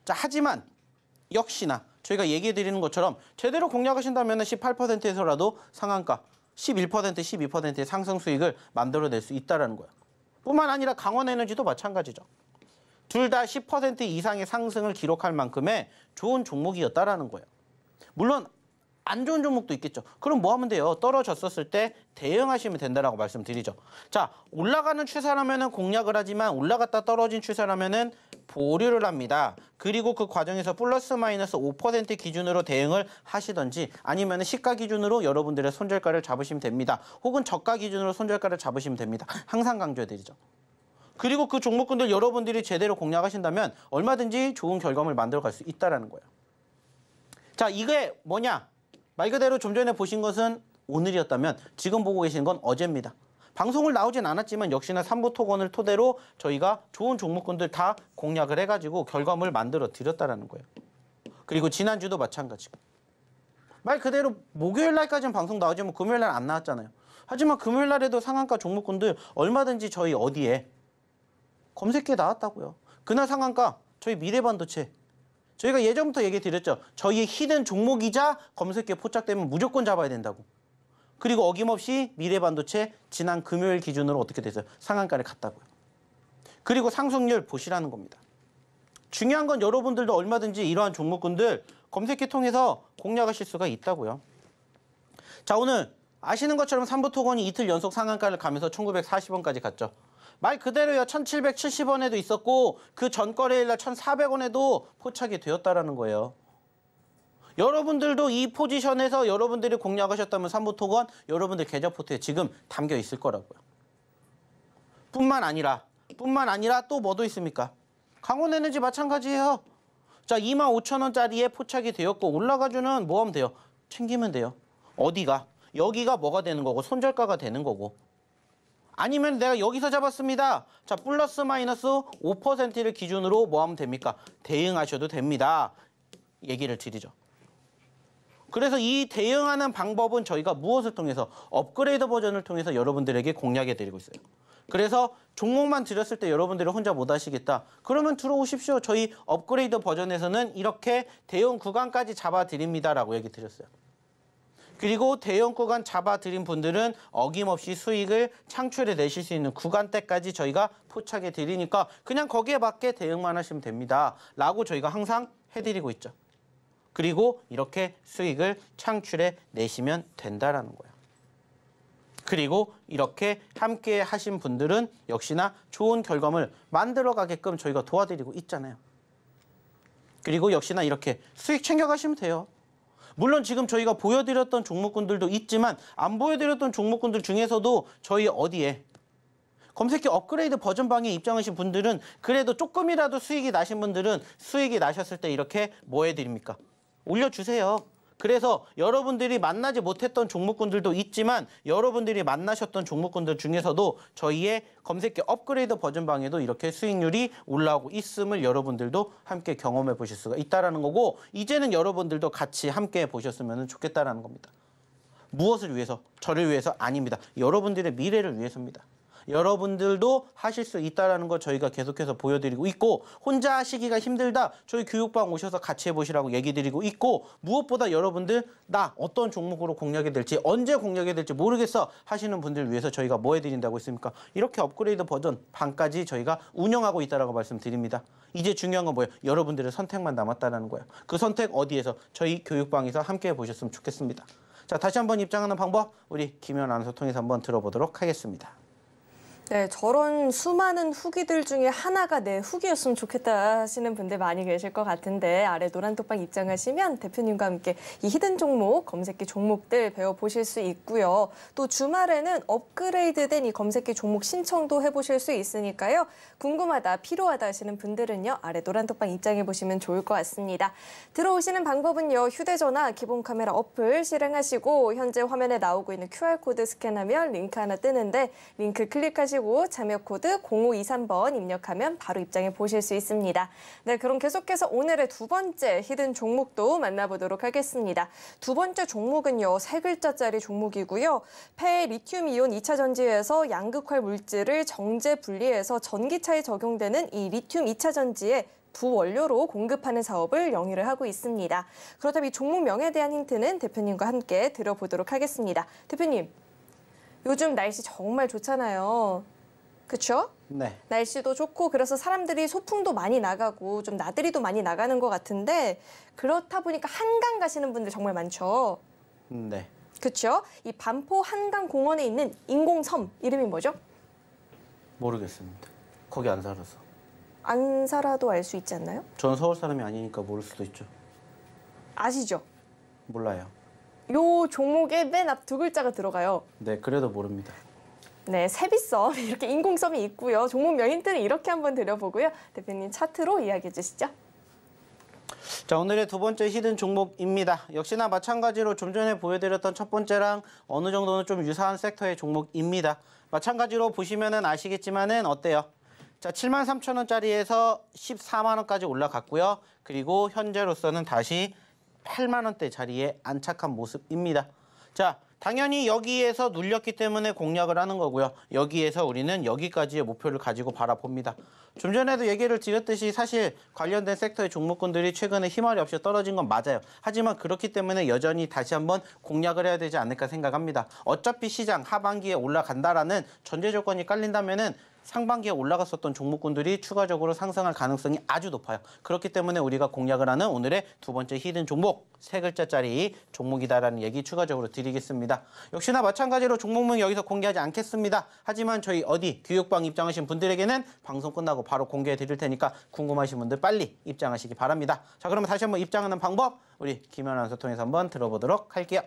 [SPEAKER 3] 자, 하지만 역시나 저희가 얘기해 드리는 것처럼 제대로 공략하신다면 18%에서라도 상한가 11%, 12%의 상승 수익을 만들어낼 수 있다는 거예요. 뿐만 아니라 강원에너지도 마찬가지죠. 둘 다 10% 이상의 상승을 기록할 만큼의 좋은 종목이었다라는 거예요. 물론 안 좋은 종목도 있겠죠. 그럼 뭐 하면 돼요? 떨어졌었을 때 대응하시면 된다라고 말씀드리죠. 자, 올라가는 추세라면은 공략을 하지만 올라갔다 떨어진 추세라면은 보류를 합니다. 그리고 그 과정에서 플러스 마이너스 5% 기준으로 대응을 하시던지 아니면 시가 기준으로 여러분들의 손절가를 잡으시면 됩니다. 혹은 저가 기준으로 손절가를 잡으시면 됩니다. 항상 강조해드리죠. 그리고 그 종목군들 여러분들이 제대로 공략하신다면 얼마든지 좋은 결과물 만들어갈 수 있다는 거예요. 자, 이게 뭐냐? 말 그대로 좀 전에 보신 것은 오늘이었다면 지금 보고 계신 건 어제입니다. 방송을 나오진 않았지만 역시나 삼부토건을 토대로 저희가 좋은 종목군들 다 공략을 해가지고 결과물 만들어 드렸다는 거예요. 그리고 지난주도 마찬가지고. 말 그대로 목요일 날까지는 방송 나오지만 금요일 날 안 나왔잖아요. 하지만 금요일 날에도 상한가 종목군들 얼마든지 저희 어디에 검색기에 나왔다고요. 그날 상한가 저희 미래반도체 저희가 예전부터 얘기 드렸죠. 저희의 히든 종목이자 검색기에 포착되면 무조건 잡아야 된다고. 그리고 어김없이 미래반도체 지난 금요일 기준으로 어떻게 됐어요? 상한가를 갔다고요. 그리고 상승률 보시라는 겁니다. 중요한 건 여러분들도 얼마든지 이러한 종목군들 검색기 통해서 공략하실 수가 있다고요. 자, 오늘 아시는 것처럼 삼부토건이 이틀 연속 상한가를 가면서 1940원까지 갔죠. 말 그대로요. 1770원에도 있었고 그 전 거래일 날 1400원에도 포착이 되었다라는 거예요. 여러분들도 이 포지션에서 여러분들이 공략하셨다면 삼부토건 여러분들 계좌 포트에 지금 담겨 있을 거라고요. 뿐만 아니라 또 뭐도 있습니까? 강원에너지 마찬가지예요. 자, 25,000원짜리에 포착이 되었고 올라가주는 뭐 하면 돼요? 챙기면 돼요. 어디가? 여기가 뭐가 되는 거고 손절가가 되는 거고. 아니면 내가 여기서 잡았습니다. 자, 플러스 마이너스 5%를 기준으로 뭐 하면 됩니까? 대응하셔도 됩니다. 얘기를 드리죠. 그래서 이 대응하는 방법은 저희가 무엇을 통해서 업그레이드 버전을 통해서 여러분들에게 공략해 드리고 있어요. 그래서 종목만 드렸을 때 여러분들이 혼자 못 하시겠다. 그러면 들어오십시오. 저희 업그레이드 버전에서는 이렇게 대응 구간까지 잡아드립니다라고 얘기 드렸어요. 그리고 대형 구간 잡아드린 분들은 어김없이 수익을 창출해 내실 수 있는 구간대까지 저희가 포착해 드리니까 그냥 거기에 맞게 대응만 하시면 됩니다. 라고 저희가 항상 해드리고 있죠. 그리고 이렇게 수익을 창출해 내시면 된다라는 거예요. 그리고 이렇게 함께 하신 분들은 역시나 좋은 결과물 만들어 가게끔 저희가 도와드리고 있잖아요. 그리고 역시나 이렇게 수익 챙겨가시면 돼요. 물론 지금 저희가 보여드렸던 종목군들도 있지만 안 보여드렸던 종목군들 중에서도 저희 어디에 검색기 업그레이드 버전방에 입장하신 분들은 그래도 조금이라도 수익이 나신 분들은 수익이 나셨을 때 이렇게 뭐 해드립니까? 올려주세요. 그래서 여러분들이 만나지 못했던 종목군들도 있지만 여러분들이 만나셨던 종목군들 중에서도 저희의 검색기 업그레이드 버전방에도 이렇게 수익률이 올라오고 있음을 여러분들도 함께 경험해 보실 수가 있다는 거고 이제는 여러분들도 같이 함께 보셨으면 좋겠다는 겁니다. 무엇을 위해서? 저를 위해서? 아닙니다. 여러분들의 미래를 위해서입니다. 여러분들도 하실 수 있다는 거 저희가 계속해서 보여드리고 있고 혼자 하시기가 힘들다. 저희 교육방 오셔서 같이 해보시라고 얘기 드리고 있고 무엇보다 여러분들 나 어떤 종목으로 공략이 될지 언제 공략이 될지 모르겠어 하시는 분들 위해서 저희가 뭐 해드린다고 했습니까? 이렇게 업그레이드 버전 방까지 저희가 운영하고 있다라고 말씀드립니다. 이제 중요한 건 뭐예요? 여러분들의 선택만 남았다는 거예요. 그 선택 어디에서? 저희 교육방에서 함께 해보셨으면 좋겠습니다. 자, 다시 한번 입장하는 방법 우리 김현 아나운서 통해서 한번 들어보도록 하겠습니다.
[SPEAKER 2] 네, 저런 수많은 후기들 중에 하나가 내 후기였으면 좋겠다 하시는 분들 많이 계실 것 같은데 아래 노란 톡방 입장하시면 대표님과 함께 이 히든 종목, 검색기 종목들 배워보실 수 있고요. 또 주말에는 업그레이드된 이 검색기 종목 신청도 해보실 수 있으니까요. 궁금하다, 필요하다 하시는 분들은요. 아래 노란 톡방 입장해보시면 좋을 것 같습니다. 들어오시는 방법은요. 휴대전화 기본 카메라 어플 실행하시고 현재 화면에 나오고 있는 QR코드 스캔하면 링크 하나 뜨는데 링크 클릭하시고 참여 코드 0523번 입력하면 바로 입장해 보실 수 있습니다. 네, 그럼 계속해서 오늘의 두 번째 히든 종목도 만나보도록 하겠습니다. 두 번째 종목은요. 세 글자짜리 종목이고요. 폐 리튬 이온 2차 전지에서 양극화 물질을 정제 분리해서 전기차에 적용되는 이 리튬 2차 전지에 부원료로 공급하는 사업을 영위를 하고 있습니다. 그렇다면 이 종목 명에 대한 힌트는 대표님과 함께 들어보도록 하겠습니다. 대표님. 요즘 날씨 정말 좋잖아요. 그렇죠?
[SPEAKER 3] 네.
[SPEAKER 2] 날씨도 좋고 그래서 사람들이 소풍도 많이 나가고 좀 나들이도 많이 나가는 것 같은데 그렇다 보니까 한강 가시는 분들 정말 많죠.
[SPEAKER 3] 네.
[SPEAKER 2] 그렇죠? 이 반포 한강공원에 있는 인공섬 이름이 뭐죠?
[SPEAKER 3] 모르겠습니다. 거기 안 살아서.
[SPEAKER 2] 안 살아도 알 수 있지 않나요?
[SPEAKER 3] 저는 서울 사람이 아니니까 모를 수도 있죠.
[SPEAKER 2] 아시죠?
[SPEAKER 3] 몰라요.
[SPEAKER 2] 요 종목에 맨 앞 두 글자가 들어가요.
[SPEAKER 3] 네, 그래도 모릅니다.
[SPEAKER 2] 네, 세비섬 이렇게 인공섬이 있고요. 종목명 힌트는 이렇게 한번 드려보고요. 대표님 차트로 이야기해 주시죠.
[SPEAKER 3] 자, 오늘의 두 번째 히든 종목입니다. 역시나 마찬가지로 좀 전에 보여드렸던 첫 번째랑 어느 정도는 좀 유사한 섹터의 종목입니다. 마찬가지로 보시면은 아시겠지만은 어때요? 자, 73,000원짜리에서 14만 원까지 올라갔고요. 그리고 현재로서는 다시 8만 원대 자리에 안착한 모습입니다. 자, 당연히 여기에서 눌렸기 때문에 공략을 하는 거고요. 여기에서 우리는 여기까지의 목표를 가지고 바라봅니다. 좀 전에도 얘기를 드렸듯이 사실 관련된 섹터의 종목군들이 최근에 힘알이 없이 떨어진 건 맞아요. 하지만 그렇기 때문에 여전히 다시 한번 공략을 해야 되지 않을까 생각합니다. 어차피 시장 하반기에 올라간다라는 전제 조건이 깔린다면은 상반기에 올라갔었던 종목군들이 추가적으로 상승할 가능성이 아주 높아요. 그렇기 때문에 우리가 공략을 하는 오늘의 두 번째 히든 종목, 세 글자짜리 종목이다라는 얘기 추가적으로 드리겠습니다. 역시나 마찬가지로 종목명 여기서 공개하지 않겠습니다. 하지만 저희 어디 교육방 입장하신 분들에게는 방송 끝나고 바로 공개해 드릴 테니까 궁금하신 분들 빨리 입장하시기 바랍니다. 자, 그러면 다시 한번 입장하는 방법 우리 김현 아나운서 통해서 한번 들어보도록 할게요.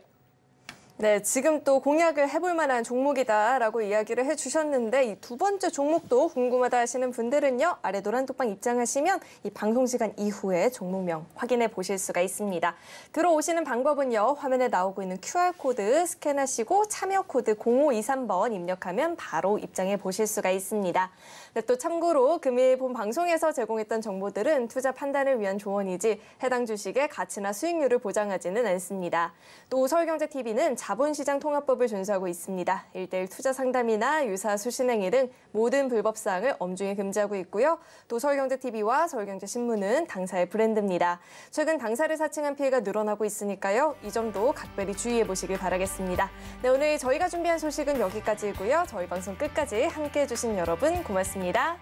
[SPEAKER 2] 네, 지금 또 공약을 해볼 만한 종목이다라고 이야기를 해주셨는데 이 두 번째 종목도 궁금하다 하시는 분들은요. 아래 노란 톡방 입장하시면 이 방송 시간 이후에 종목명 확인해 보실 수가 있습니다. 들어오시는 방법은요. 화면에 나오고 있는 QR코드 스캔하시고 참여 코드 0523번 입력하면 바로 입장해 보실 수가 있습니다. 네, 또 참고로 금일 본 방송에서 제공했던 정보들은 투자 판단을 위한 조언이지 해당 주식의 가치나 수익률을 보장하지는 않습니다. 또 서울경제TV는 자본시장 통합법을 준수하고 있습니다. 1:1 투자 상담이나 유사 수신행위 등 모든 불법 사항을 엄중히 금지하고 있고요. 또 서울경제TV와 서울경제신문은 당사의 브랜드입니다. 최근 당사를 사칭한 피해가 늘어나고 있으니까요. 이 점도 각별히 주의해 보시길 바라겠습니다. 네, 오늘 저희가 준비한 소식은 여기까지이고요. 저희 방송 끝까지 함께해 주신 여러분 고맙습니다.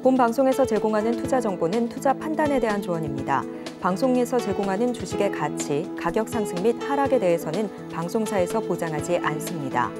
[SPEAKER 1] 본 방송에서 제공하는 투자 정보는 투자 판단에 대한 조언입니다. 방송에서 제공하는 주식의 가치, 가격 상승 및 하락에 대해서는 방송사에서 보장하지 않습니다.